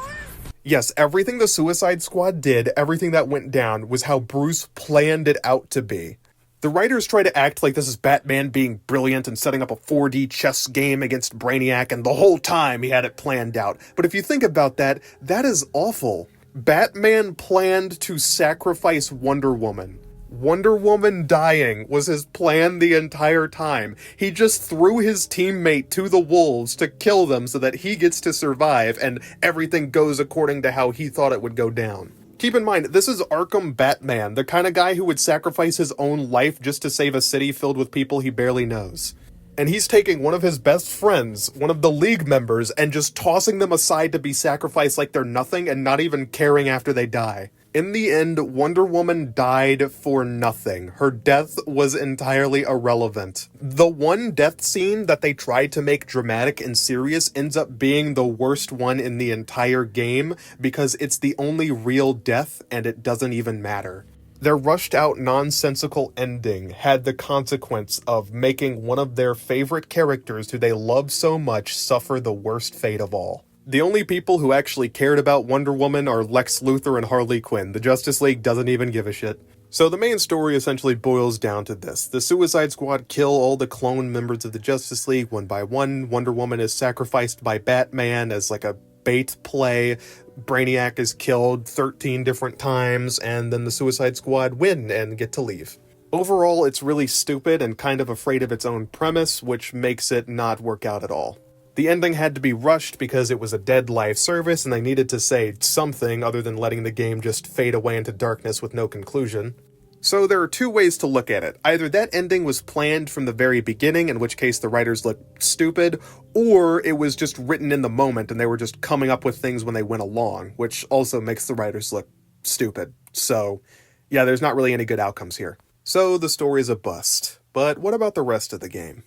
Speaker 1: Yes, everything the Suicide Squad did, everything that went down, was how Bruce planned it out to be. The writers try to act like this is Batman being brilliant and setting up a 4D chess game against Brainiac, and the whole time he had it planned out. But if you think about that, that is awful. Batman planned to sacrifice Wonder Woman. Wonder Woman dying was his plan the entire time. He just threw his teammate to the wolves to kill them so that he gets to survive and everything goes according to how he thought it would go down. Keep in mind, this is Arkham Batman, the kind of guy who would sacrifice his own life just to save a city filled with people he barely knows. And he's taking one of his best friends, one of the League members, and just tossing them aside to be sacrificed like they're nothing and not even caring after they die. In the end, Wonder Woman died for nothing. Her death was entirely irrelevant. The one death scene that they tried to make dramatic and serious ends up being the worst one in the entire game because it's the only real death and it doesn't even matter. Their rushed-out, nonsensical ending had the consequence of making one of their favorite characters who they love so much suffer the worst fate of all. The only people who actually cared about Wonder Woman are Lex Luthor and Harley Quinn. The Justice League doesn't even give a shit. So the main story essentially boils down to this. The Suicide Squad kill all the clone members of the Justice League one by one. Wonder Woman is sacrificed by Batman as like a bait play. Brainiac is killed 13 different times, and then the Suicide Squad win and get to leave. Overall, it's really stupid and kind of afraid of its own premise, which makes it not work out at all. The ending had to be rushed because it was a dead live service and they needed to say something other than letting the game just fade away into darkness with no conclusion. So there are two ways to look at it. Either that ending was planned from the very beginning, in which case the writers look stupid, or it was just written in the moment and they were just coming up with things when they went along, which also makes the writers look stupid. So, yeah, there's not really any good outcomes here. So the story's a bust. But what about the rest of the game?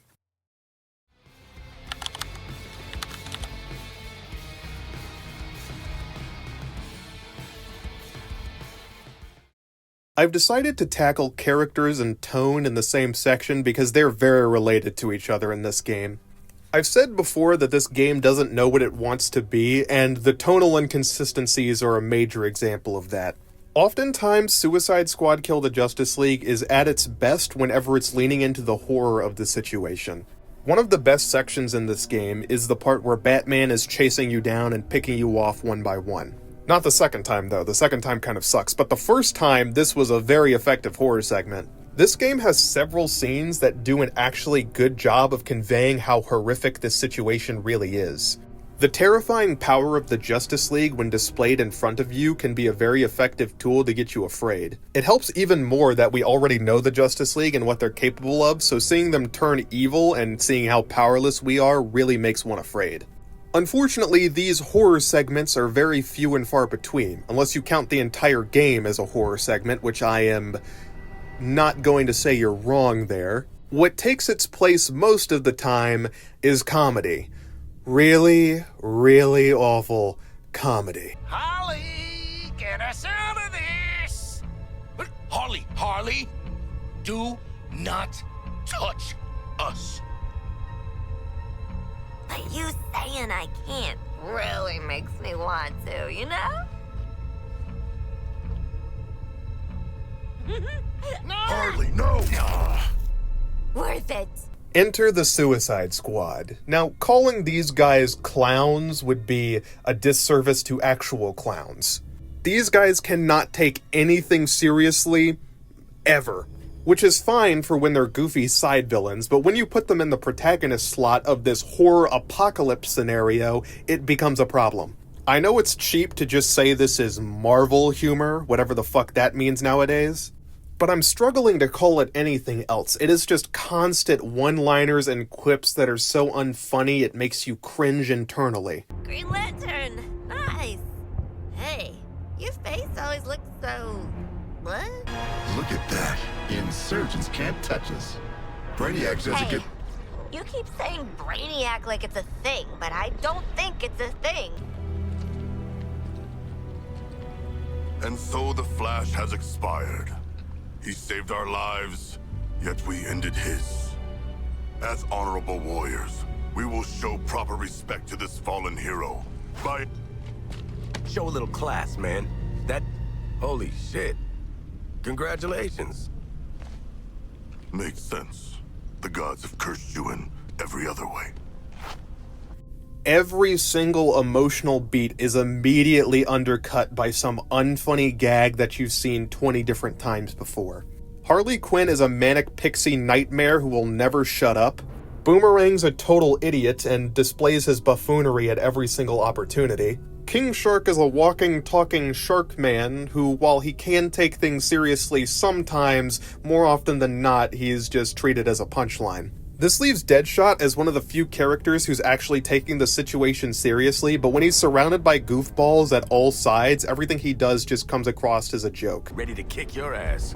Speaker 1: I've decided to tackle characters and tone in the same section because they're very related to each other in this game. I've said before that this game doesn't know what it wants to be, and the tonal inconsistencies are a major example of that. Oftentimes, Suicide Squad Kill the Justice League is at its best whenever it's leaning into the horror of the situation. One of the best sections in this game is the part where Batman is chasing you down and picking you off one by one. Not the second time though, the second time kind of sucks, but the first time this was a very effective horror segment. This game has several scenes that do an actually good job of conveying how horrific this situation really is. The terrifying power of the Justice League when displayed in front of you can be a very effective tool to get you afraid. It helps even more that we already know the Justice League and what they're capable of, so seeing them turn evil and seeing how powerless we are really makes one afraid. Unfortunately, these horror segments are very few and far between, unless you count the entire game as a horror segment, which I am not going to say you're wrong there. What takes its place most of the time is comedy. Really, really awful comedy.
Speaker 11: Harley, get us out of this! Harley, do not touch us.
Speaker 2: But you saying I can't really makes me want to, you know?
Speaker 11: No!
Speaker 12: Harley, no!
Speaker 2: Worth it.
Speaker 1: Enter the Suicide Squad. Now, calling these guys clowns would be a disservice to actual clowns. These guys cannot take anything seriously, ever. Which is fine for when they're goofy side villains, but when you put them in the protagonist slot of this horror apocalypse scenario, it becomes a problem. I know it's cheap to just say this is Marvel humor, whatever the fuck that means nowadays, but I'm struggling to call it anything else. It is just constant one-liners and quips that are so unfunny it makes you cringe internally.
Speaker 2: Green Lantern, nice. Hey, your face always looks so... what?
Speaker 12: Look at that. Insurgents can't touch us. Brainiac says it could...
Speaker 2: You keep saying Brainiac like it's a thing, but I don't think it's a thing.
Speaker 4: And so the Flash has expired. He saved our lives, yet we ended his. As honorable warriors, we will show proper respect to this fallen hero by...
Speaker 10: Show a little class, man. Holy shit. Congratulations.
Speaker 4: Makes sense. The gods have cursed you in every other way.
Speaker 1: Every single emotional beat is immediately undercut by some unfunny gag that you've seen 20 different times before. Harley Quinn is a manic pixie nightmare who will never shut up. Boomerang's a total idiot and displays his buffoonery at every single opportunity. King Shark is a walking, talking shark man who, while he can take things seriously sometimes, more often than not, he's just treated as a punchline. This leaves Deadshot as one of the few characters who's actually taking the situation seriously, but when he's surrounded by goofballs at all sides, everything he does just comes across as a joke.
Speaker 10: Ready to kick your ass.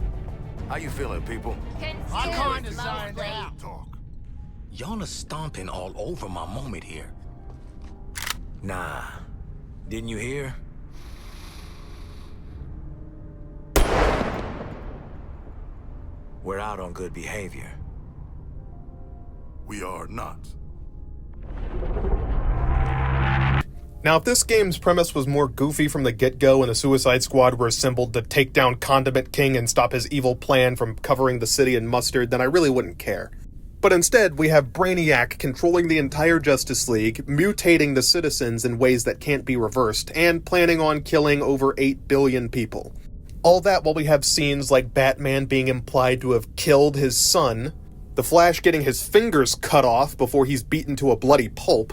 Speaker 10: How you feeling, people?
Speaker 11: I'm kinda signed out.
Speaker 10: Y'all are stomping all over my moment here. Nah. Didn't you hear? We're out on good behavior.
Speaker 4: We are not.
Speaker 1: Now, if this game's premise was more goofy from the get-go and the Suicide Squad were assembled to take down Condiment King and stop his evil plan from covering the city in mustard, then I really wouldn't care. But instead, we have Brainiac controlling the entire Justice League, mutating the citizens in ways that can't be reversed, and planning on killing over 8 billion people. All that while we have scenes like Batman being implied to have killed his son, the Flash getting his fingers cut off before he's beaten to a bloody pulp,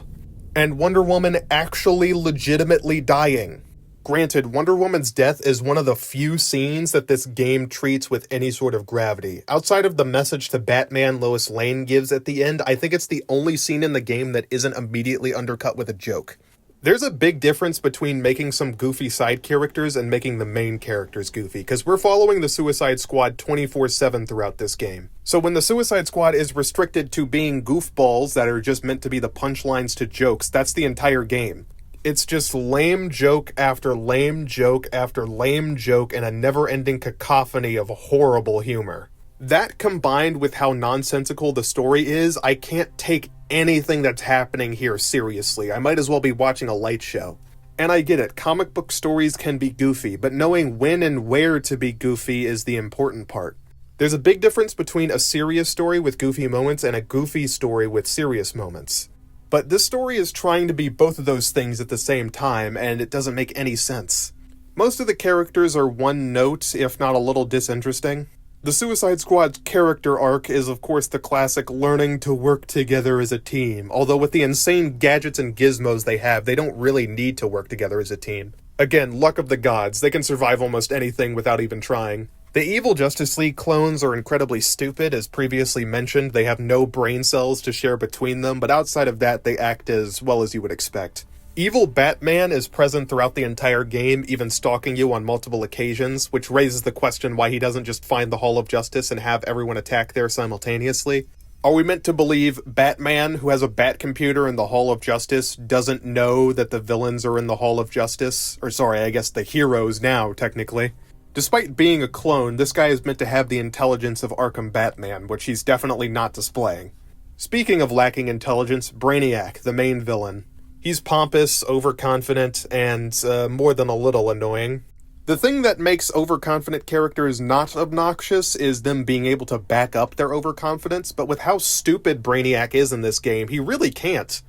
Speaker 1: and Wonder Woman actually legitimately dying. Granted, Wonder Woman's death is one of the few scenes that this game treats with any sort of gravity. Outside of the message to Batman Lois Lane gives at the end, I think it's the only scene in the game that isn't immediately undercut with a joke. There's a big difference between making some goofy side characters and making the main characters goofy, because we're following the Suicide Squad 24/7 throughout this game. So when the Suicide Squad is restricted to being goofballs that are just meant to be the punchlines to jokes, that's the entire game. It's just lame joke after lame joke after lame joke and a never-ending cacophony of horrible humor. That combined with how nonsensical the story is, I can't take anything that's happening here seriously. I might as well be watching a light show. And I get it, comic book stories can be goofy, but knowing when and where to be goofy is the important part. There's a big difference between a serious story with goofy moments and a goofy story with serious moments. But this story is trying to be both of those things at the same time, and it doesn't make any sense. Most of the characters are one note, if not a little disinteresting. The Suicide Squad's character arc is of course the classic learning to work together as a team, although with the insane gadgets and gizmos they have, they don't really need to work together as a team. Again, luck of the gods, they can survive almost anything without even trying. The evil Justice League clones are incredibly stupid, as previously mentioned. They have no brain cells to share between them, but outside of that, they act as well as you would expect. Evil Batman is present throughout the entire game, even stalking you on multiple occasions, which raises the question why he doesn't just find the Hall of Justice and have everyone attack there simultaneously. Are we meant to believe Batman, who has a bat computer in the Hall of Justice, doesn't know that the villains are in the Hall of Justice? Or sorry, I guess the heroes now, technically. Despite being a clone, this guy is meant to have the intelligence of Arkham Batman, which he's definitely not displaying. Speaking of lacking intelligence, Brainiac, the main villain. He's pompous, overconfident, and more than a little annoying. The thing that makes overconfident characters not obnoxious is them being able to back up their overconfidence, but with how stupid Brainiac is in this game, he really can't.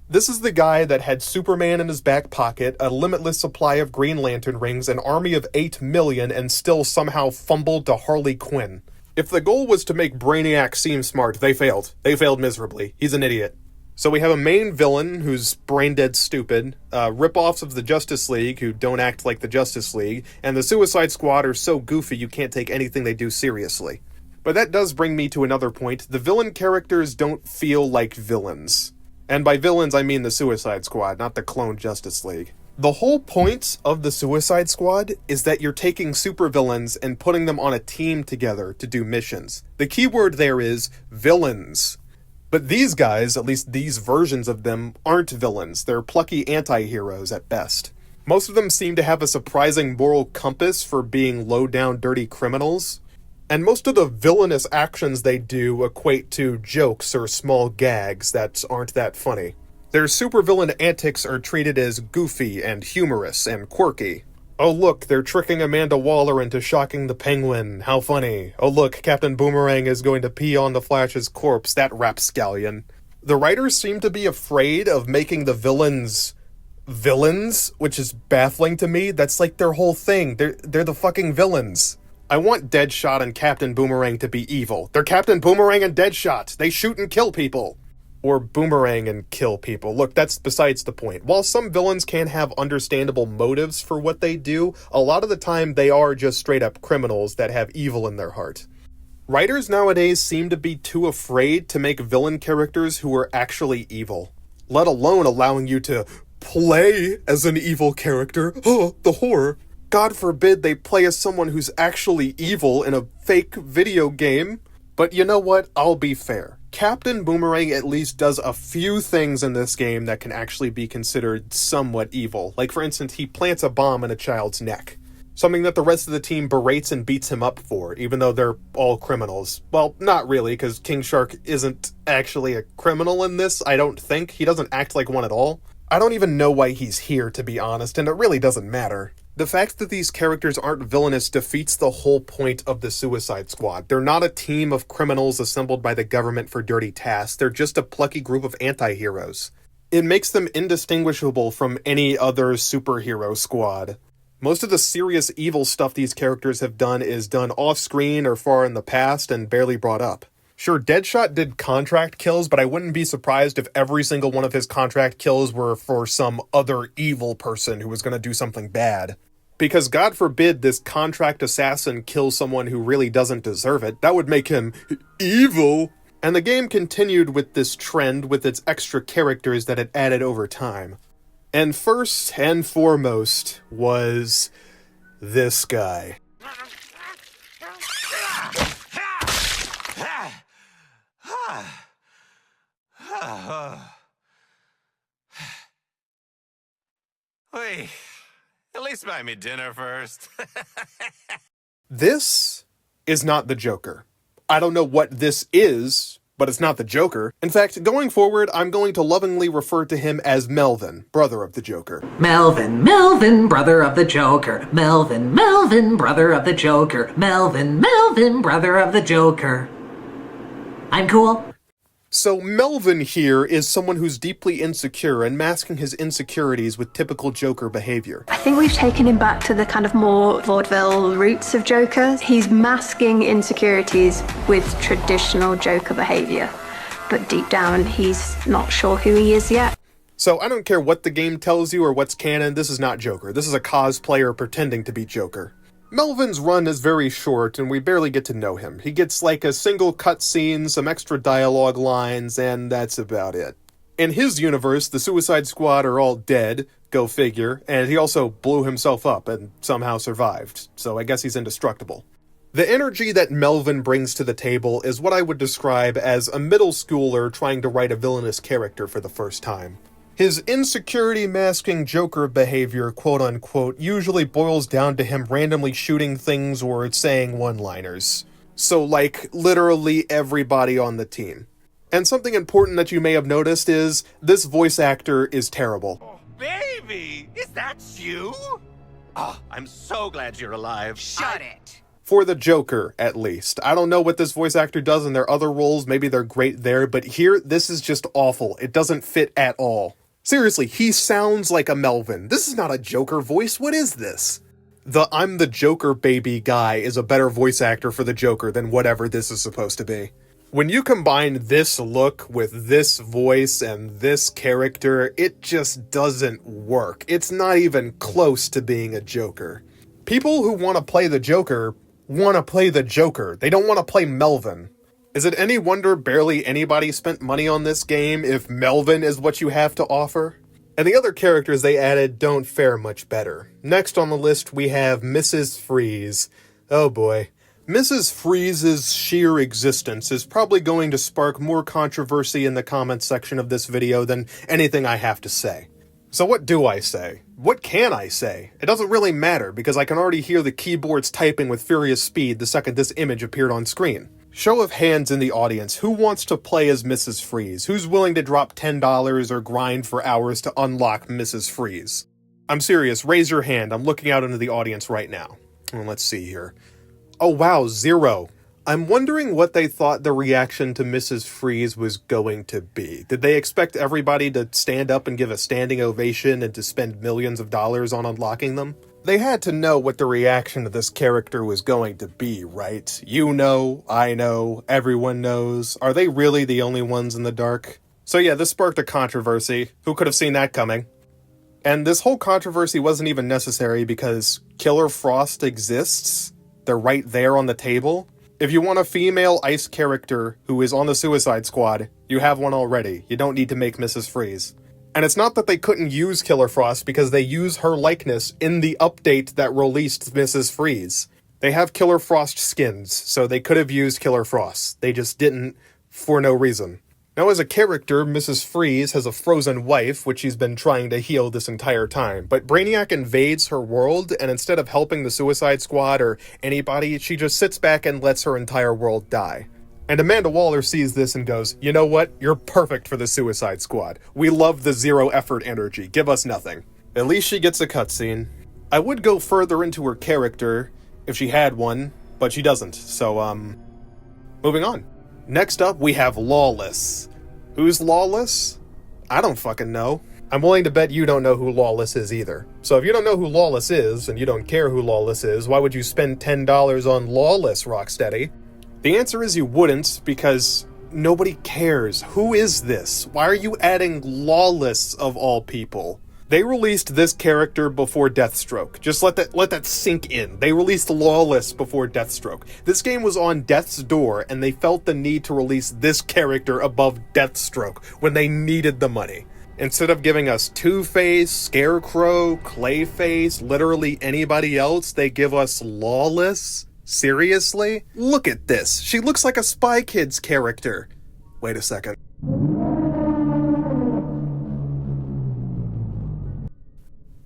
Speaker 1: This is the guy that had Superman in his back pocket, a limitless supply of Green Lantern rings, an army of 8 million, and still somehow fumbled to Harley Quinn. If the goal was to make Brainiac seem smart, they failed. They failed miserably. He's an idiot. So we have a main villain who's brain-dead stupid, rip-offs of the Justice League who don't act like the Justice League, and the Suicide Squad are so goofy you can't take anything they do seriously. But that does bring me to another point. The villain characters don't feel like villains. And by villains I mean the Suicide Squad, not the clone Justice League. The whole point of the Suicide Squad is that you're taking supervillains and putting them on a team together to do missions. The key word there is villains. But these guys, at least these versions of them, aren't villains. They're plucky anti-heroes at best. Most of them seem to have a surprising moral compass for being low-down dirty criminals. And most of the villainous actions they do equate to jokes or small gags that aren't that funny. Their supervillain antics are treated as goofy and humorous and quirky. Oh look, they're tricking Amanda Waller into shocking the Penguin. How funny. Oh look, Captain Boomerang is going to pee on the Flash's corpse. That rapscallion. The writers seem to be afraid of making the villains villains, which is baffling to me. That's like their whole thing. They're the fucking villains. I want Deadshot and Captain Boomerang to be evil. They're Captain Boomerang and Deadshot. They shoot and kill people. Or boomerang and kill people. Look, that's besides the point. While some villains can have understandable motives for what they do, a lot of the time they are just straight up criminals that have evil in their heart. Writers nowadays seem to be too afraid to make villain characters who are actually evil, let alone allowing you to play as an evil character. Oh, the horror. God forbid they play as someone who's actually evil in a fake video game. But you know what? I'll be fair. Captain Boomerang at least does a few things in this game that can actually be considered somewhat evil. Like, for instance, he plants a bomb in a child's neck. Something that the rest of the team berates and beats him up for, even though they're all criminals. Well, not really, because King Shark isn't actually a criminal in this, I don't think. He doesn't act like one at all. I don't even know why he's here, to be honest, and it really doesn't matter. The fact that these characters aren't villainous defeats the whole point of the Suicide Squad. They're not a team of criminals assembled by the government for dirty tasks. They're just a plucky group of anti-heroes. It makes them indistinguishable from any other superhero squad. Most of the serious evil stuff these characters have done is done off-screen or far in the past and barely brought up. Sure, Deadshot did contract kills, but I wouldn't be surprised if every single one of his contract kills were for some other evil person who was going to do something bad. Because God forbid this contract assassin kills someone who really doesn't deserve it. That would make him evil. And the game continued with this trend with its extra characters that it added over time. And first and foremost was this guy.
Speaker 13: Wait, at least buy me dinner first.
Speaker 1: This is not the Joker. I don't know what this is, But it's not the Joker. In fact, going forward, I'm going to lovingly refer to him as Melvin, brother of the Joker.
Speaker 3: Melvin, Melvin, brother of the Joker. Melvin, Melvin, brother of the Joker. Melvin, Melvin, brother of the Joker. I'm cool.
Speaker 1: So Melvin here is someone who's deeply insecure and masking his insecurities with typical Joker behavior.
Speaker 14: I think we've taken him back to the kind of more vaudeville roots of Joker. He's masking insecurities with traditional Joker behavior, but deep down he's not sure who he is yet.
Speaker 1: So I don't care what the game tells you or what's canon, this is not Joker. This is a cosplayer pretending to be Joker. Melvin's run is very short, and we barely get to know him. He gets like a single cutscene, some extra dialogue lines, and that's about it. In his universe, the Suicide Squad are all dead, go figure, and he also blew himself up and somehow survived, so I guess he's indestructible. The energy that Melvin brings to the table is what I would describe as a middle schooler trying to write a villainous character for the first time. His insecurity-masking Joker behavior, quote-unquote, usually boils down to him randomly shooting things or saying one-liners. So, like, literally everybody on the team. And something important that you may have noticed is, this voice actor is terrible.
Speaker 13: Oh, baby! Is that you? Oh, I'm so glad you're alive.
Speaker 8: Shut it!
Speaker 1: For the Joker, at least. I don't know what this voice actor does in their other roles, maybe they're great there, but here, this is just awful. It doesn't fit at all. Seriously, he sounds like a Melvin. This is not a Joker voice, what is this? The I'm the Joker baby guy is a better voice actor for the Joker than whatever this is supposed to be. When you combine this look with this voice and this character, it just doesn't work. It's not even close to being a Joker. People who want to play the Joker want to play the Joker. They don't want to play Melvin. Is it any wonder barely anybody spent money on this game if Melvin is what you have to offer? And the other characters they added don't fare much better. Next on the list we have Mrs. Freeze. Oh boy. Mrs. Freeze's sheer existence is probably going to spark more controversy in the comments section of this video than anything I have to say. So what do I say? What can I say? It doesn't really matter because I can already hear the keyboards typing with furious speed the second this image appeared on screen. Show of hands in the audience, who wants to play as Mrs. Freeze? Who's willing to drop $10 or grind for hours to unlock Mrs. Freeze? I'm serious, raise your hand, I'm looking out into the audience right now. Well, let's see here. Oh wow, 0. I'm wondering what they thought the reaction to Mrs. Freeze was going to be. Did they expect everybody to stand up and give a standing ovation and to spend millions of dollars on unlocking them? They had to know what the reaction to this character was going to be, right? You know, I know, everyone knows. Are they really the only ones in the dark? So yeah, this sparked a controversy. Who could have seen that coming? And this whole controversy wasn't even necessary because Killer Frost exists. They're right there on the table. If you want a female ice character who is on the Suicide Squad, you have one already. You don't need to make Mrs. Freeze. And it's not that they couldn't use Killer Frost because they use her likeness in the update that released Mrs. Freeze. They have Killer Frost skins, so they could have used Killer Frost. They just didn't for no reason. Now as a character, Mrs. Freeze has a frozen wife, which she's been trying to heal this entire time. But Brainiac invades her world, and instead of helping the Suicide Squad or anybody, she just sits back and lets her entire world die. And Amanda Waller sees this and goes, you know what? You're perfect for the Suicide Squad. We love the zero effort energy. Give us nothing. At least she gets a cutscene. I would go further into her character if she had one, but she doesn't. So, moving on. Next up, we have Lawless. Who's Lawless? I don't fucking know. I'm willing to bet you don't know who Lawless is either. So if you don't know who Lawless is, and you don't care who Lawless is, why would you spend $10 on Lawless, Rocksteady? The answer is you wouldn't, because nobody cares. Who is this? Why are you adding Lawless of all people? They released this character before Deathstroke. Just let that sink in. They released Lawless before Deathstroke. This game was on death's door, and they felt the need to release this character above Deathstroke when they needed the money. Instead of giving us Two-Face, Scarecrow, Clayface, literally anybody else, they give us Lawless? Seriously? Look at this. She looks like a Spy Kids character. Wait a second.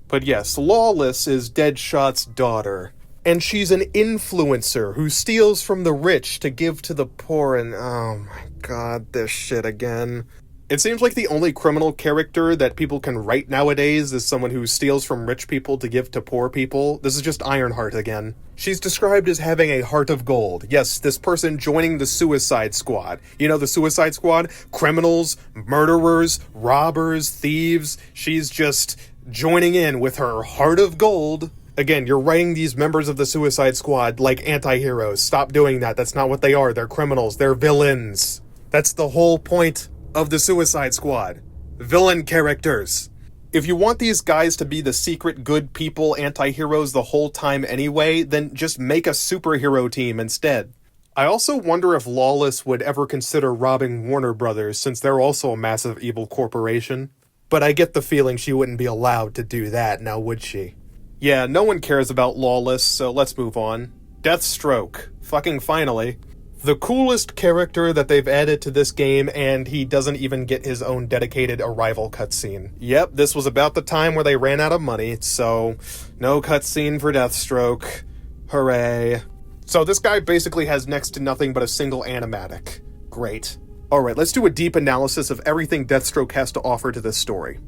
Speaker 1: But yes, Lawless is Deadshot's daughter. And she's an influencer who steals from the rich to give to the poor, and oh my god, this shit again. It seems like the only criminal character that people can write nowadays is someone who steals from rich people to give to poor people. This is just Ironheart again. She's described as having a heart of gold. Yes, this person joining the Suicide Squad. You know the Suicide Squad? Criminals, murderers, robbers, thieves. She's just joining in with her heart of gold. Again, you're writing these members of the Suicide Squad like anti-heroes. Stop doing that. That's not what they are. They're criminals. They're villains. That's the whole point of the Suicide Squad. Villain characters. If you want these guys to be the secret good people anti-heroes the whole time anyway, then just make a superhero team instead. I also wonder if Lawless would ever consider robbing Warner Brothers, since they're also a massive evil corporation. But I get the feeling she wouldn't be allowed to do that, now would she? Yeah, no one cares about Lawless, so let's move on. Deathstroke. Fucking finally. The coolest character that they've added to this game, and he doesn't even get his own dedicated arrival cutscene. Yep, this was about the time where they ran out of money, so no cutscene for Deathstroke. Hooray. So this guy basically has next to nothing but a single animatic. Great. Alright, let's do a deep analysis of everything Deathstroke has to offer to this story.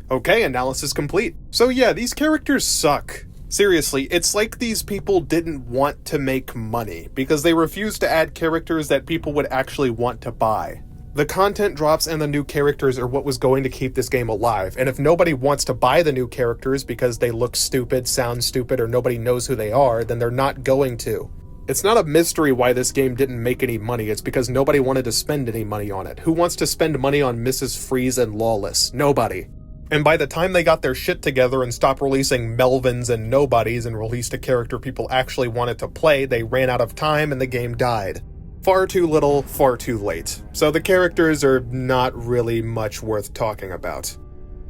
Speaker 1: Okay, analysis complete. So yeah, these characters suck. Seriously, it's like these people didn't want to make money, because they refused to add characters that people would actually want to buy. The content drops and the new characters are what was going to keep this game alive, and if nobody wants to buy the new characters because they look stupid, sound stupid, or nobody knows who they are, then they're not going to. It's not a mystery why this game didn't make any money, it's because nobody wanted to spend any money on it. Who wants to spend money on Mrs. Freeze and Lawless? Nobody. And by the time they got their shit together and stopped releasing Melvins and Nobodies and released a character people actually wanted to play, they ran out of time and the game died. Far too little, far too late. So the characters are not really much worth talking about.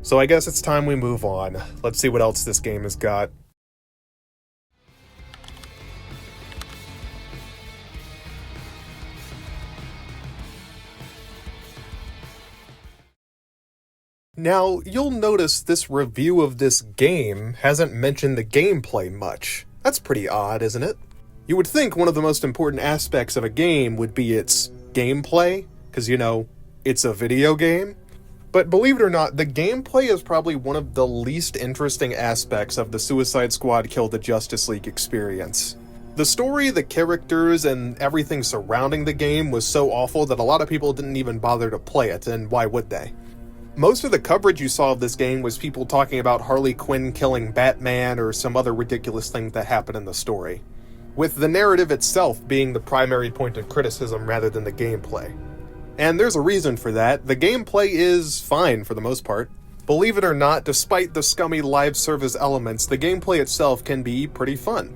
Speaker 1: So I guess it's time we move on. Let's see what else this game has got. Now, you'll notice this review of this game hasn't mentioned the gameplay much. That's pretty odd, isn't it? You would think one of the most important aspects of a game would be its gameplay, because, you know, it's a video game. But believe it or not, the gameplay is probably one of the least interesting aspects of the Suicide Squad Kill the Justice League experience. The story, the characters, and everything surrounding the game was so awful that a lot of people didn't even bother to play it, and why would they? Most of the coverage you saw of this game was people talking about Harley Quinn killing Batman or some other ridiculous thing that happened in the story, with the narrative itself being the primary point of criticism rather than the gameplay. And there's a reason for that. The gameplay is fine for the most part. Believe it or not, despite the scummy live service elements, the gameplay itself can be pretty fun.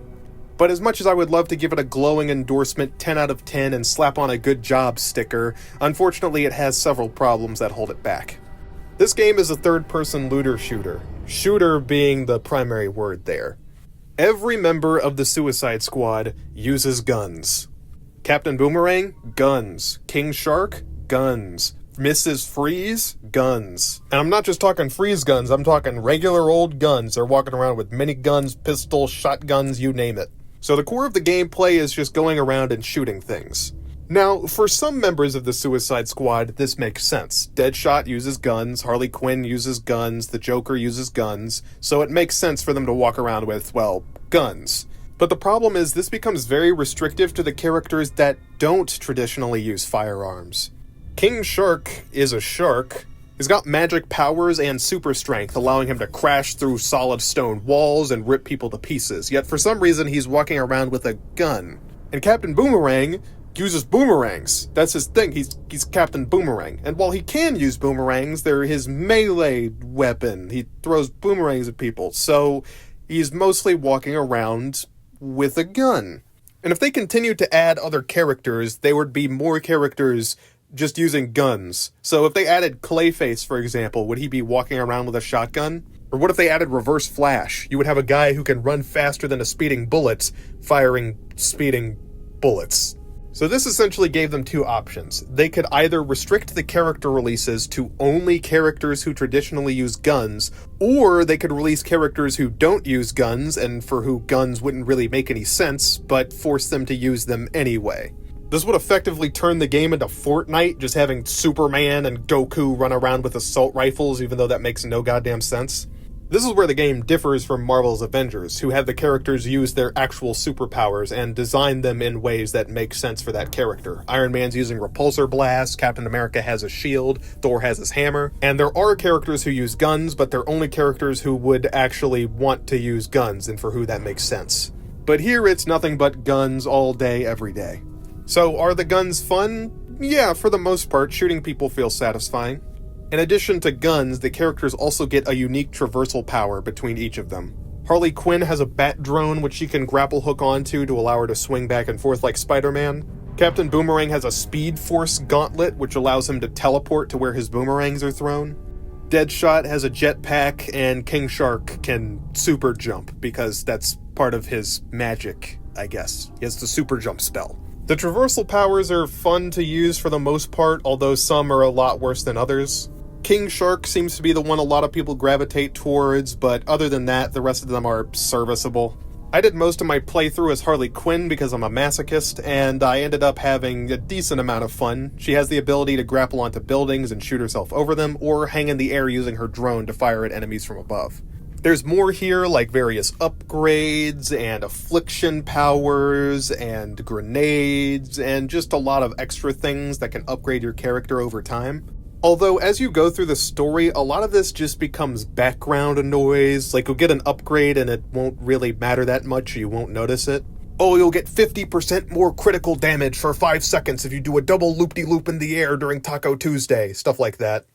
Speaker 1: But as much as I would love to give it a glowing endorsement 10 out of 10 and slap on a good job sticker, unfortunately it has several problems that hold it back. This game is a third-person looter shooter, shooter being the primary word there. Every member of the Suicide Squad uses guns. Captain Boomerang? Guns. King Shark? Guns. Mrs. Freeze? Guns. And I'm not just talking freeze guns, I'm talking regular old guns. They're walking around with miniguns, pistols, shotguns, you name it. So the core of the gameplay is just going around and shooting things. Now, for some members of the Suicide Squad, this makes sense. Deadshot uses guns, Harley Quinn uses guns, the Joker uses guns, so it makes sense for them to walk around with, well, guns. But the problem is this becomes very restrictive to the characters that don't traditionally use firearms. King Shark is a shark. He's got magic powers and super strength, allowing him to crash through solid stone walls and rip people to pieces, yet for some reason he's walking around with a gun. And Captain Boomerang uses boomerangs. That's his thing. He's Captain Boomerang. And while he can use boomerangs, they're his melee weapon. He throws boomerangs at people. So he's mostly walking around with a gun. And if they continued to add other characters, there would be more characters just using guns. So if they added Clayface, for example, would he be walking around with a shotgun? Or what if they added Reverse Flash? You would have a guy who can run faster than a speeding bullet, firing speeding bullets. So this essentially gave them two options. They could either restrict the character releases to only characters who traditionally use guns, or they could release characters who don't use guns and for who guns wouldn't really make any sense, but force them to use them anyway. This would effectively turn the game into Fortnite, just having Superman and Goku run around with assault rifles, even though that makes no goddamn sense. This is where the game differs from Marvel's Avengers, who have the characters use their actual superpowers and design them in ways that make sense for that character. Iron Man's using repulsor blasts, Captain America has a shield, Thor has his hammer, and there are characters who use guns, but they're only characters who would actually want to use guns and for who that makes sense. But here it's nothing but guns all day, every day. So are the guns fun? Yeah, for the most part, shooting people feels satisfying. In addition to guns, the characters also get a unique traversal power between each of them. Harley Quinn has a bat drone which she can grapple hook onto to allow her to swing back and forth like Spider-Man. Captain Boomerang has a Speed Force gauntlet which allows him to teleport to where his boomerangs are thrown. Deadshot has a jetpack, and King Shark can super jump because that's part of his magic, I guess. He has the super jump spell. The traversal powers are fun to use for the most part, although some are a lot worse than others. King Shark seems to be the one a lot of people gravitate towards, but other than that, the rest of them are serviceable. I did most of my playthrough as Harley Quinn because I'm a masochist, and I ended up having a decent amount of fun. She has the ability to grapple onto buildings and shoot herself over them, or hang in the air using her drone to fire at enemies from above. There's more here, like various upgrades, and affliction powers, and grenades, and just a lot of extra things that can upgrade your character over time. Although, as you go through the story, a lot of this just becomes background noise. Like, you'll get an upgrade and it won't really matter that much, you won't notice it. Oh, you'll get 50% more critical damage for 5 seconds if you do a double loop-de-loop in the air during Taco Tuesday, stuff like that.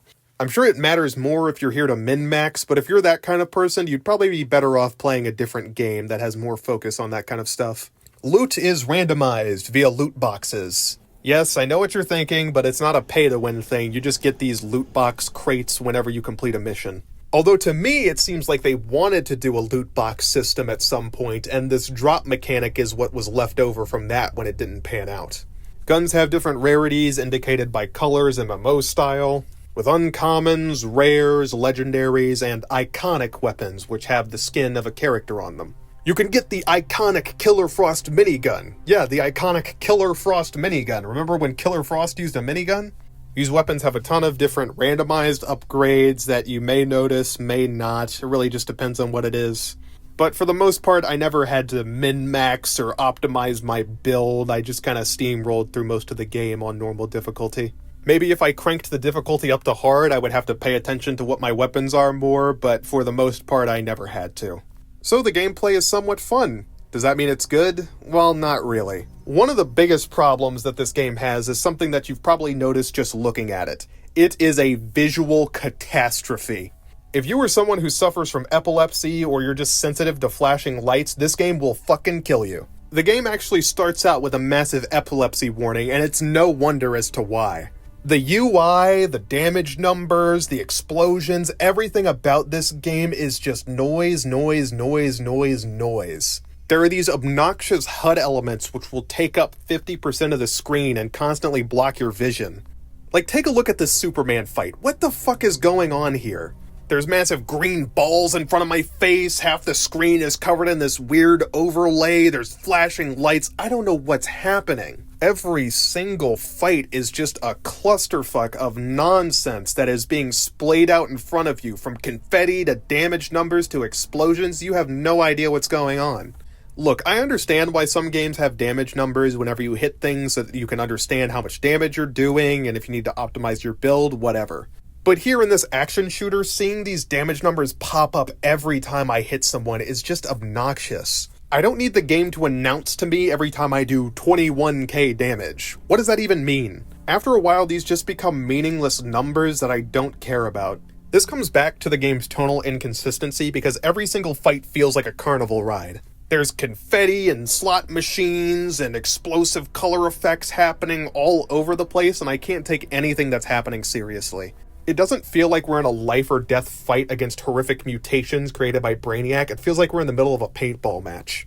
Speaker 1: I'm sure it matters more if you're here to min-max, but if you're that kind of person, you'd probably be better off playing a different game that has more focus on that kind of stuff. Loot is randomized via loot boxes. Yes, I know what you're thinking, but it's not a pay-to-win thing. You just get these loot box crates whenever you complete a mission. Although to me, it seems like they wanted to do a loot box system at some point, and this drop mechanic is what was left over from that when it didn't pan out. Guns have different rarities indicated by colors and MMO style, with uncommons, rares, legendaries, and iconic weapons which have the skin of a character on them. You can get the iconic Killer Frost minigun. Yeah, the iconic Killer Frost minigun. Remember when Killer Frost used a minigun? These weapons have a ton of different randomized upgrades that you may notice, may not. It really just depends on what it is. But for the most part, I never had to min-max or optimize my build. I just kind of steamrolled through most of the game on normal difficulty. Maybe if I cranked the difficulty up to hard, I would have to pay attention to what my weapons are more, but for the most part, I never had to. So the gameplay is somewhat fun. Does that mean it's good? Well, not really. One of the biggest problems that this game has is something that you've probably noticed just looking at it. It is a visual catastrophe. If you are someone who suffers from epilepsy or you're just sensitive to flashing lights, this game will fucking kill you. The game actually starts out with a massive epilepsy warning, and it's no wonder as to why. The UI, the damage numbers, the explosions, everything about this game is just noise, noise, noise, noise, noise. There are these obnoxious HUD elements which will take up 50% of the screen and constantly block your vision. Like, take a look at this Superman fight. What the fuck is going on here? There's massive green balls in front of my face, half the screen is covered in this weird overlay, there's flashing lights, I don't know what's happening. Every single fight is just a clusterfuck of nonsense that is being splayed out in front of you, from confetti to damage numbers to explosions. You have no idea what's going on. Look, I understand why some games have damage numbers whenever you hit things so that you can understand how much damage you're doing and if you need to optimize your build, whatever. But here in this action shooter, seeing these damage numbers pop up every time I hit someone is just obnoxious. I don't need the game to announce to me every time I do 21k damage. What does that even mean? After a while, these just become meaningless numbers that I don't care about. This comes back to the game's tonal inconsistency because every single fight feels like a carnival ride. There's confetti and slot machines and explosive color effects happening all over the place, and I can't take anything that's happening seriously. It doesn't feel like we're in a life or death fight against horrific mutations created by Brainiac. It feels like we're in the middle of a paintball match.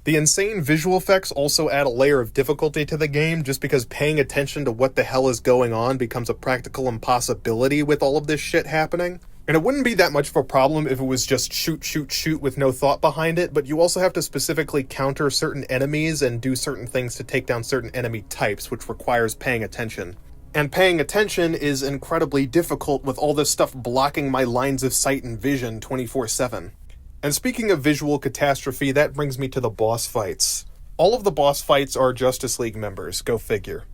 Speaker 1: The insane visual effects also add a layer of difficulty to the game, just because paying attention to what the hell is going on becomes a practical impossibility with all of this shit happening. And it wouldn't be that much of a problem if it was just shoot, shoot, shoot with no thought behind it, but you also have to specifically counter certain enemies and do certain things to take down certain enemy types, which requires paying attention. And paying attention is incredibly difficult with all this stuff blocking my lines of sight and vision 24/7. And speaking of visual catastrophe, that brings me to the boss fights. All of the boss fights are Justice League members, go figure.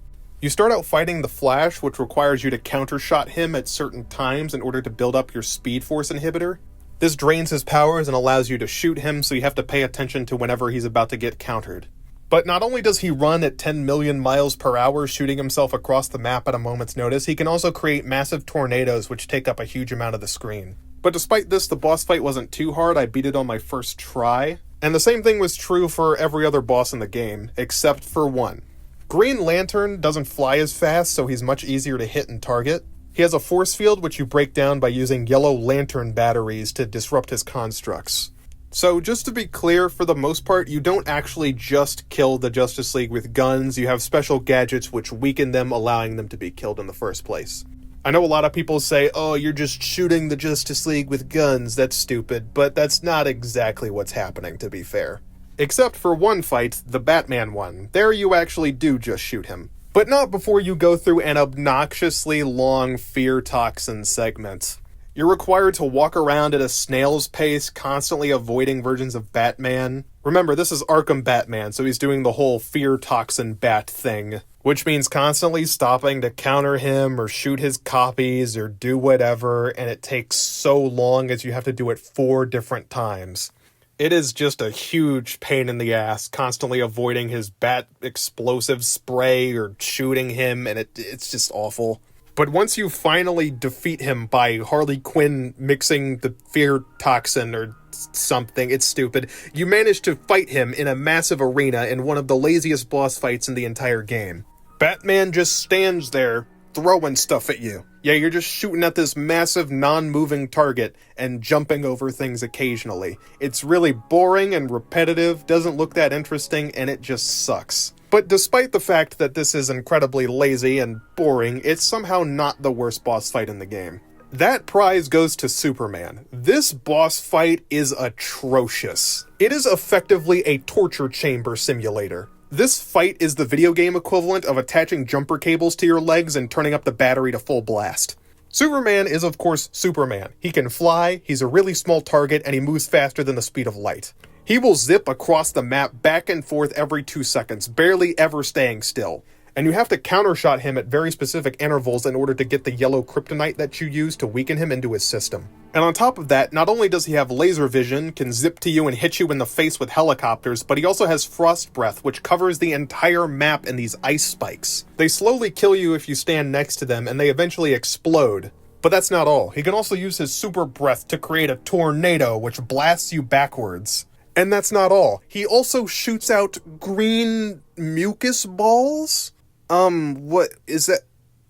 Speaker 1: You start out fighting the Flash, which requires you to countershot him at certain times in order to build up your Speed Force inhibitor. This drains his powers and allows you to shoot him, so you have to pay attention to whenever he's about to get countered. But not only does he run at 10 million miles per hour, shooting himself across the map at a moment's notice, he can also create massive tornadoes which take up a huge amount of the screen. But despite this, the boss fight wasn't too hard. I beat it on my first try. And the same thing was true for every other boss in the game, except for one. Green Lantern doesn't fly as fast, so he's much easier to hit and target. He has a force field which you break down by using yellow lantern batteries to disrupt his constructs. So just to be clear, for the most part, you don't actually just kill the Justice League with guns. You have special gadgets which weaken them, allowing them to be killed in the first place. I know a lot of people say, oh, you're just shooting the Justice League with guns, that's stupid, but that's not exactly what's happening, to be fair. Except for one fight, the Batman one. There you actually do just shoot him. But not before you go through an obnoxiously long fear toxin segment. You're required to walk around at a snail's pace, constantly avoiding versions of Batman. Remember, this is Arkham Batman, so he's doing the whole fear toxin bat thing, which means constantly stopping to counter him or shoot his copies or do whatever, and it takes so long as you have to do it 4 different times. It is just a huge pain in the ass, constantly avoiding his bat explosive spray or shooting him, and it's just awful. But once you finally defeat him by Harley Quinn mixing the fear toxin or something, it's stupid, you manage to fight him in a massive arena in one of the laziest boss fights in the entire game. Batman just stands there throwing stuff at you. Yeah, you're just shooting at this massive non-moving target and jumping over things occasionally. It's really boring and repetitive, doesn't look that interesting, and it just sucks. But despite the fact that this is incredibly lazy and boring, it's somehow not the worst boss fight in the game. That prize goes to Superman. This boss fight is atrocious. It is effectively a torture chamber simulator. This fight is the video game equivalent of attaching jumper cables to your legs and turning up the battery to full blast. Superman is of course Superman. He can fly, he's a really small target, and he moves faster than the speed of light. He will zip across the map back and forth every 2 seconds, barely ever staying still. And you have to countershot him at very specific intervals in order to get the yellow kryptonite that you use to weaken him into his system. And on top of that, not only does he have laser vision, can zip to you and hit you in the face with helicopters, but he also has frost breath, which covers the entire map in these ice spikes. They slowly kill you if you stand next to them, and they eventually explode. But that's not all. He can also use his super breath to create a tornado, which blasts you backwards. And that's not all. He also shoots out green mucus balls? What is that?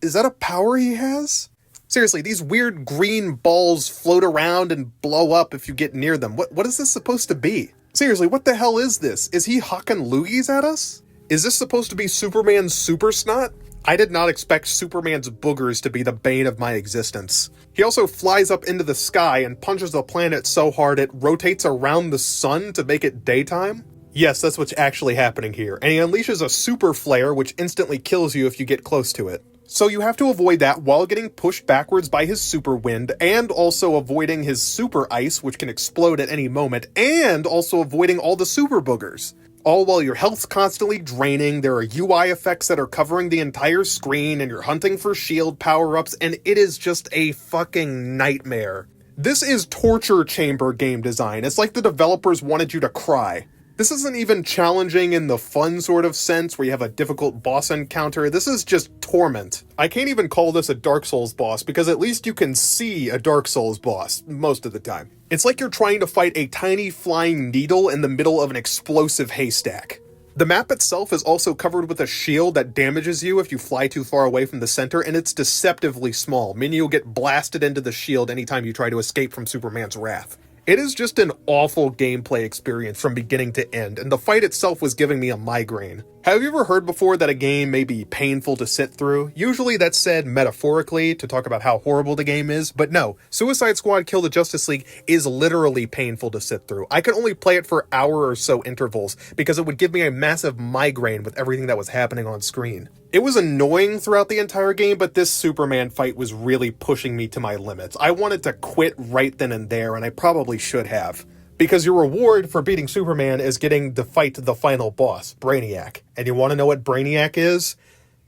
Speaker 1: Is that a power he has? Seriously, these weird green balls float around and blow up if you get near them. What is this supposed to be? Seriously, what the hell is this? Is he hawking loogies at us? Is this supposed to be Superman's super snot? I did not expect Superman's boogers to be the bane of my existence. He also flies up into the sky and punches the planet so hard it rotates around the sun to make it daytime. Yes, that's what's actually happening here. And he unleashes a super flare which instantly kills you if you get close to it. So you have to avoid that while getting pushed backwards by his super wind, and also avoiding his super ice, which can explode at any moment, and also avoiding all the super boogers. All while your health's constantly draining, there are UI effects that are covering the entire screen, and you're hunting for shield power-ups, and it is just a fucking nightmare. This is torture chamber game design. It's like the developers wanted you to cry. This isn't even challenging in the fun sort of sense where you have a difficult boss encounter. This is just torment. I can't even call this a Dark Souls boss because at least you can see a Dark Souls boss most of the time. It's like you're trying to fight a tiny flying needle in the middle of an explosive haystack. The map itself is also covered with a shield that damages you if you fly too far away from the center, and it's deceptively small, meaning you'll get blasted into the shield anytime you try to escape from Superman's wrath. It is just an awful gameplay experience from beginning to end, and the fight itself was giving me a migraine. Have you ever heard before that a game may be painful to sit through? Usually that's said metaphorically to talk about how horrible the game is, but no, Suicide Squad Kill the Justice League is literally painful to sit through. I could only play it for hour or so intervals because it would give me a massive migraine with everything that was happening on screen. It was annoying throughout the entire game, but this Superman fight was really pushing me to my limits. I wanted to quit right then and there, and I probably should have. Because your reward for beating Superman is getting to fight the final boss, Brainiac. And you want to know what Brainiac is?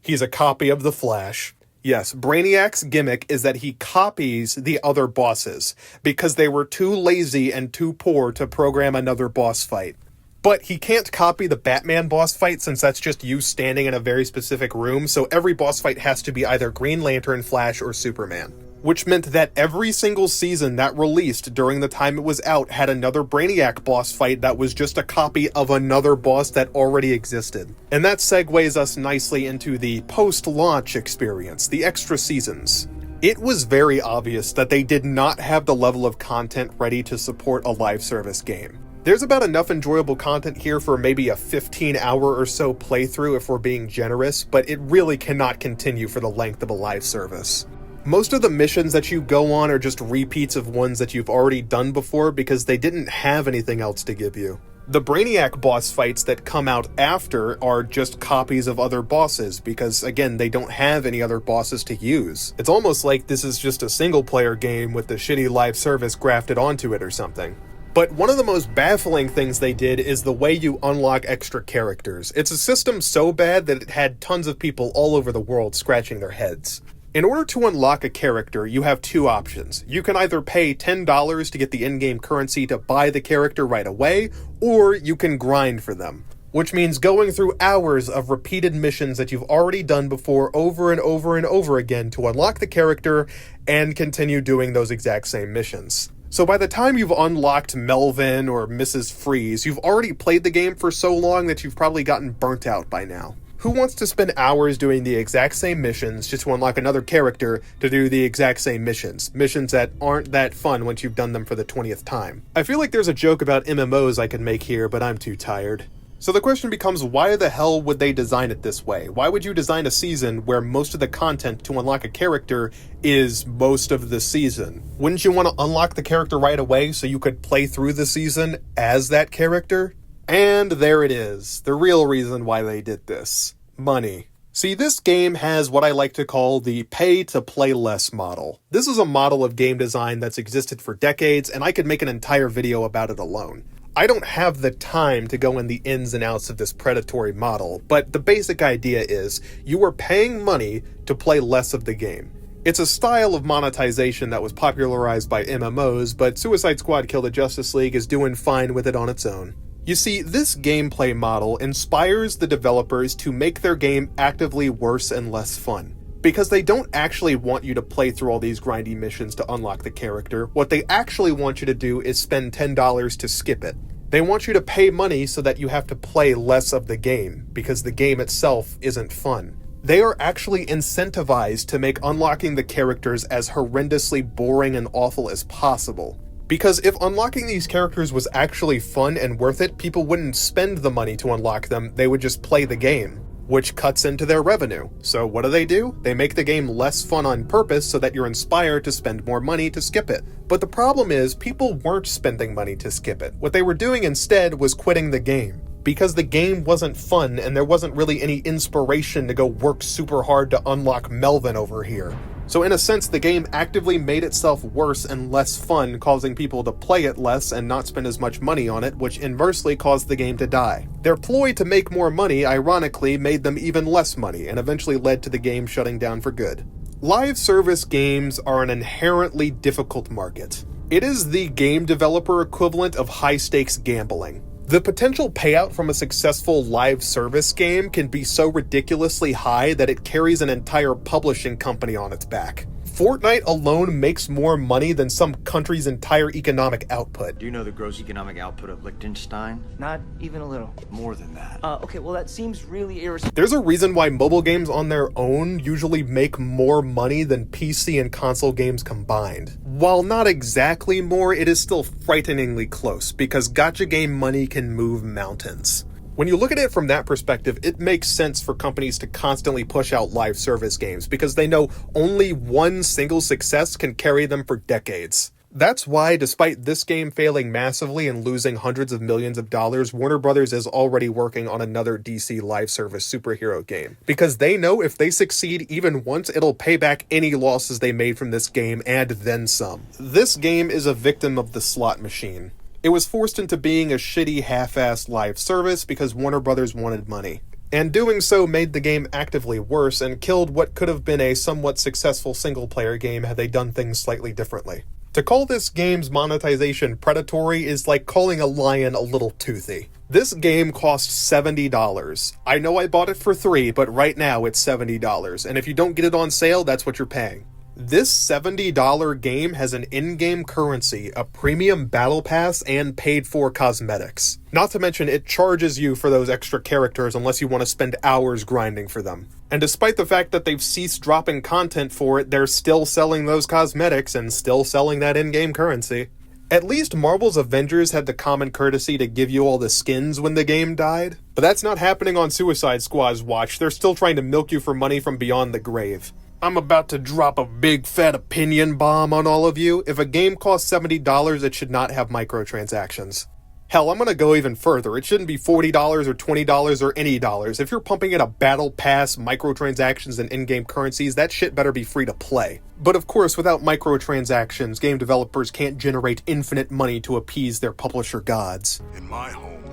Speaker 1: He's a copy of the Flash. Yes, Brainiac's gimmick is that he copies the other bosses, because they were too lazy and too poor to program another boss fight. But he can't copy the Batman boss fight since that's just you standing in a very specific room, so every boss fight has to be either Green Lantern, Flash, or Superman. Which meant that every single season that released during the time it was out had another Brainiac boss fight that was just a copy of another boss that already existed. And that segues us nicely into the post-launch experience, the extra seasons. It was very obvious that they did not have the level of content ready to support a live service game. There's about enough enjoyable content here for maybe a 15-hour or so playthrough if we're being generous, but it really cannot continue for the length of a live service. Most of the missions that you go on are just repeats of ones that you've already done before because they didn't have anything else to give you. The Brainiac boss fights that come out after are just copies of other bosses because, again, they don't have any other bosses to use. It's almost like this is just a single-player game with the shitty live service grafted onto it or something. But one of the most baffling things they did is the way you unlock extra characters. It's a system so bad that it had tons of people all over the world scratching their heads. In order to unlock a character, you have two options. You can either pay $10 to get the in-game currency to buy the character right away, or you can grind for them. Which means going through hours of repeated missions that you've already done before over and over and over again to unlock the character and continue doing those exact same missions. So by the time you've unlocked Melvin or Mrs. Freeze, you've already played the game for so long that you've probably gotten burnt out by now. Who wants to spend hours doing the exact same missions just to unlock another character to do the exact same missions? Missions that aren't that fun once you've done them for the 20th time. I feel like there's a joke about MMOs I could make here, but I'm too tired. So the question becomes, why the hell would they design it this way? Why would you design a season where most of the content to unlock a character is most of the season? Wouldn't you want to unlock the character right away so you could play through the season as that character? And there it is, the real reason why they did this. Money. See, this game has what I like to call the pay-to-play-less model. This is a model of game design that's existed for decades, and I could make an entire video about it alone. I don't have the time to go in the ins and outs of this predatory model, but the basic idea is you are paying money to play less of the game. It's a style of monetization that was popularized by MMOs, but Suicide Squad Kill the Justice League is doing fine with it on its own. You see, this gameplay model inspires the developers to make their game actively worse and less fun. Because they don't actually want you to play through all these grindy missions to unlock the character. What they actually want you to do is spend $10 to skip it. They want you to pay money so that you have to play less of the game, because the game itself isn't fun. They are actually incentivized to make unlocking the characters as horrendously boring and awful as possible. Because if unlocking these characters was actually fun and worth it, people wouldn't spend the money to unlock them, they would just play the game, which cuts into their revenue. So what do? They make the game less fun on purpose so that you're inspired to spend more money to skip it. But the problem is, people weren't spending money to skip it. What they were doing instead was quitting the game. Because the game wasn't fun and there wasn't really any inspiration to go work super hard to unlock Melvin over here. So in a sense, the game actively made itself worse and less fun, causing people to play it less and not spend as much money on it, which inversely caused the game to die. Their ploy to make more money, ironically, made them even less money, and eventually led to the game shutting down for good. Live service games are an inherently difficult market. It is the game developer equivalent of high-stakes gambling. The potential payout from a successful live service game can be so ridiculously high that it carries an entire publishing company on its back. Fortnite alone makes more money than some country's entire economic output.
Speaker 15: Do you know the gross economic output of Liechtenstein? Not even a little. More than that. Okay, well that seems really irresponsible.
Speaker 1: There's a reason why mobile games on their own usually make more money than PC and console games combined. While not exactly more, it is still frighteningly close, because gacha game money can move mountains. When you look at it from that perspective, it makes sense for companies to constantly push out live service games, because they know only one single success can carry them for decades. That's why, despite this game failing massively and losing hundreds of millions of dollars, Warner Brothers is already working on another DC live service superhero game. Because they know if they succeed even once, it'll pay back any losses they made from this game and then some. This game is a victim of the slot machine. It was forced into being a shitty half-assed live service because Warner Brothers wanted money. And doing so made the game actively worse and killed what could have been a somewhat successful single-player game had they done things slightly differently. To call this game's monetization predatory is like calling a lion a little toothy. This game cost $70. I know I bought it for $3, but right now it's $70, and if you don't get it on sale, that's what you're paying. This $70 game has an in-game currency, a premium battle pass, and paid-for cosmetics. Not to mention, it charges you for those extra characters unless you want to spend hours grinding for them. And despite the fact that they've ceased dropping content for it, they're still selling those cosmetics and still selling that in-game currency. At least Marvel's Avengers had the common courtesy to give you all the skins when the game died. But that's not happening on Suicide Squad's watch. They're still trying to milk you for money from beyond the grave. I'm about to drop a big fat opinion bomb on all of you. If a game costs $70, it should not have microtransactions. Hell, I'm gonna go even further. It shouldn't be $40 or $20 or any dollars. If you're pumping in a battle pass, microtransactions, and in-game currencies, that shit better be free to play. But of course, without microtransactions, game developers can't generate infinite money to appease their publisher gods.
Speaker 4: In my home,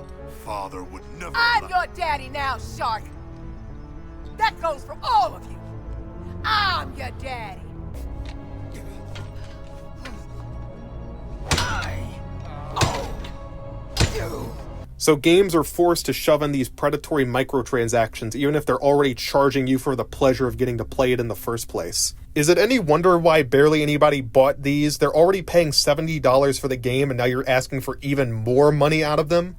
Speaker 4: father would never.
Speaker 16: I'm your daddy now, Shark. That goes for all of you. I'm your daddy.
Speaker 1: So games are forced to shove in these predatory microtransactions even if they're already charging you for the pleasure of getting to play it in the first place. Is it any wonder why barely anybody bought these? They're already paying $70 for the game and now you're asking for even more money out of them?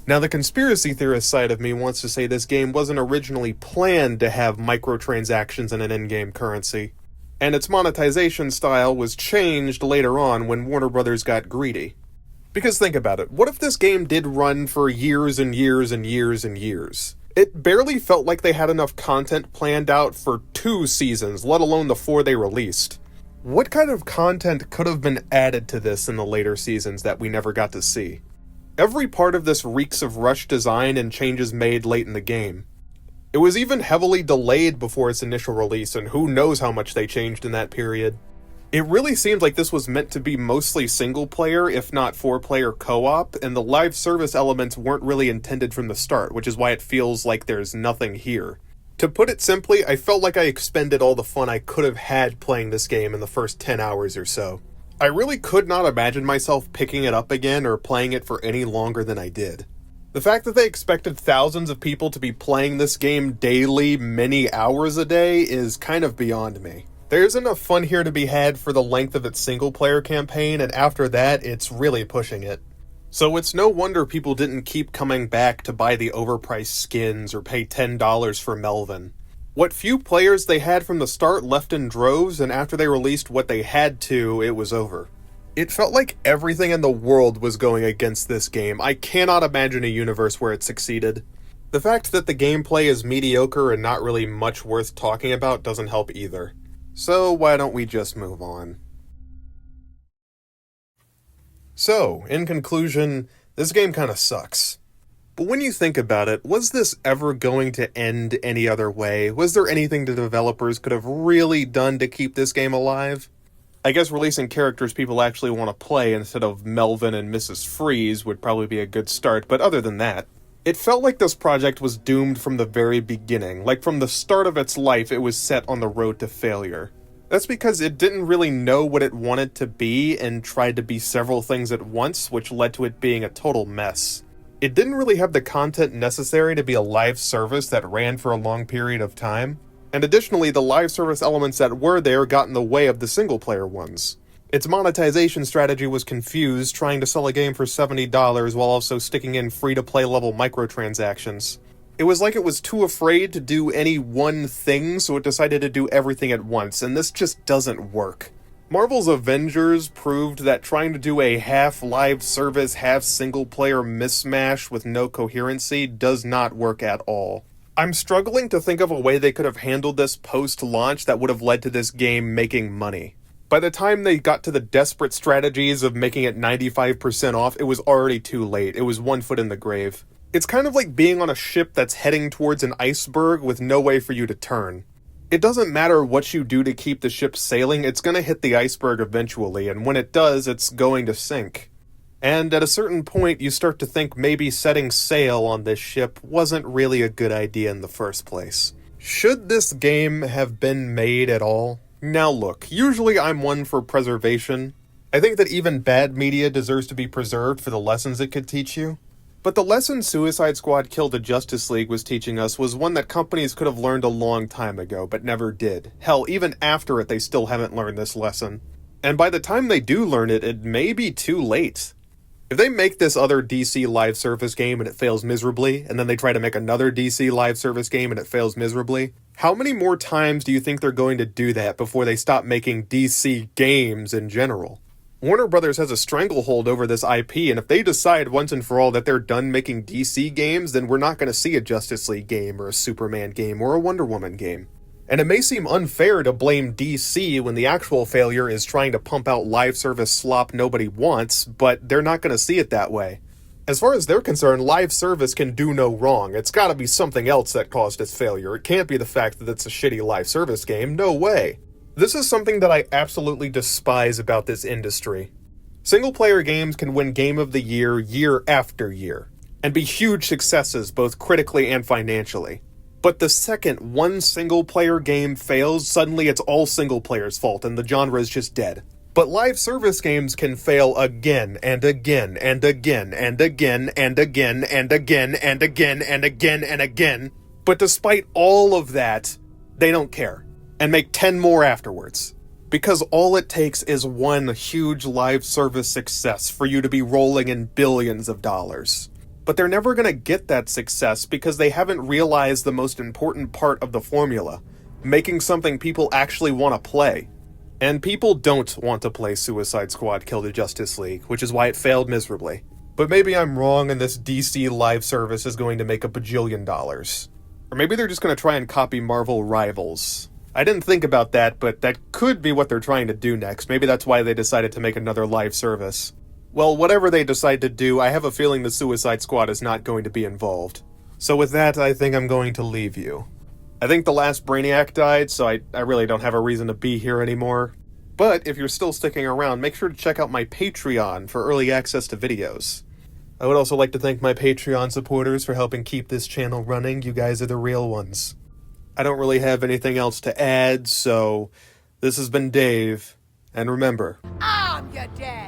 Speaker 1: Now, the conspiracy theorist side of me wants to say this game wasn't originally planned to have microtransactions and an in-game currency, and its monetization style was changed later on when Warner Brothers got greedy. Because think about it, what if this game did run for years and years and years and years? It barely felt like they had enough content planned out for 2 seasons, let alone the 4 they released. What kind of content could have been added to this in the later seasons that we never got to see? Every part of this reeks of rushed design and changes made late in the game. It was even heavily delayed before its initial release, and who knows how much they changed in that period. It really seemed like this was meant to be mostly single-player, if not 4-player co-op, and the live service elements weren't really intended from the start, which is why it feels like there's nothing here. To put it simply, I felt like I expended all the fun I could have had playing this game in the first 10 hours or so. I really could not imagine myself picking it up again or playing it for any longer than I did. The fact that they expected thousands of people to be playing this game daily, many hours a day, is kind of beyond me. There's enough fun here to be had for the length of its single-player campaign, and after that, it's really pushing it. So it's no wonder people didn't keep coming back to buy the overpriced skins or pay $10 for Melvin. What few players they had from the start left in droves, and after they released what they had to, it was over. It felt like everything in the world was going against this game. I cannot imagine a universe where it succeeded. The fact that the gameplay is mediocre and not really much worth talking about doesn't help either. So why don't we just move on? So, in conclusion, this game kinda sucks. But when you think about it, was this ever going to end any other way? Was there anything the developers could have really done to keep this game alive? I guess releasing characters people actually want to play instead of Melvin and Mrs. Freeze would probably be a good start, but other than that, it felt like this project was doomed from the very beginning. Like from the start of its life, it was set on the road to failure. That's because it didn't really know what it wanted to be and tried to be several things at once, which led to it being a total mess. It didn't really have the content necessary to be a live service that ran for a long period of time, And additionally, the live service elements that were there got in the way of the single-player ones. Its monetization strategy was confused, trying to sell a game for $70 while also sticking in free-to-play level microtransactions. It was like it was too afraid to do any one thing, so it decided to do everything at once, and this just doesn't work. Marvel's Avengers proved that trying to do a half live service, half single-player mismatch with no coherency does not work at all. I'm struggling to think of a way they could have handled this post-launch that would have led to this game making money. By the time they got to the desperate strategies of making it 95% off, it was already too late. It was one foot in the grave. It's kind of like being on a ship that's heading towards an iceberg with no way for you to turn. It doesn't matter what you do to keep the ship sailing, it's going to hit the iceberg eventually, and when it does, it's going to sink. And at a certain point, you start to think maybe setting sail on this ship wasn't really a good idea in the first place. Should this game have been made at all? Now look, usually I'm one for preservation. I think that even bad media deserves to be preserved for the lessons it could teach you. But the lesson Suicide Squad Killed the Justice League was teaching us was one that companies could have learned a long time ago, but never did. Hell, even after it, they still haven't learned this lesson. And by the time they do learn it, it may be too late. If they make this other DC live service game and it fails miserably, and then they try to make another DC live service game and it fails miserably, how many more times do you think they're going to do that before they stop making DC games in general? Warner Brothers has a stranglehold over this IP, and if they decide once and for all that they're done making DC games, then we're not going to see a Justice League game or a Superman game or a Wonder Woman game. And it may seem unfair to blame DC when the actual failure is trying to pump out live service slop nobody wants, but they're not going to see it that way. As far as they're concerned, live service can do no wrong. It's got to be something else that caused its failure. It can't be the fact that it's a shitty live service game. No way. This is something that I absolutely despise about this industry. Single-player games can win Game of the Year year after year, and be huge successes both critically and financially. But the second one single-player game fails, suddenly it's all single-player's fault and the genre is just dead. But live service games can fail again and again and again and again and again and again and again and again and again. But despite all of that, they don't care, and make 10 more afterwards. Because all it takes is one huge live service success for you to be rolling in billions of dollars. But they're never going to get that success because they haven't realized the most important part of the formula, making something people actually want to play. And people don't want to play Suicide Squad Kill the Justice League, which is why it failed miserably. But maybe I'm wrong and this DC live service is going to make $1 bajillion. Or maybe they're just going to try and copy Marvel Rivals. I didn't think about that, but that could be what they're trying to do next. Maybe that's why they decided to make another live service. Well, whatever they decide to do, I have a feeling the Suicide Squad is not going to be involved. So with that, I think I'm going to leave you. I think the last Brainiac died, so I really don't have a reason to be here anymore. But if you're still sticking around, make sure to check out my Patreon for early access to videos. I would also like to thank my Patreon supporters for helping keep this channel running. You guys are the real ones. I don't really have anything else to add, so this has been Dave, and remember,
Speaker 16: I'm your dad.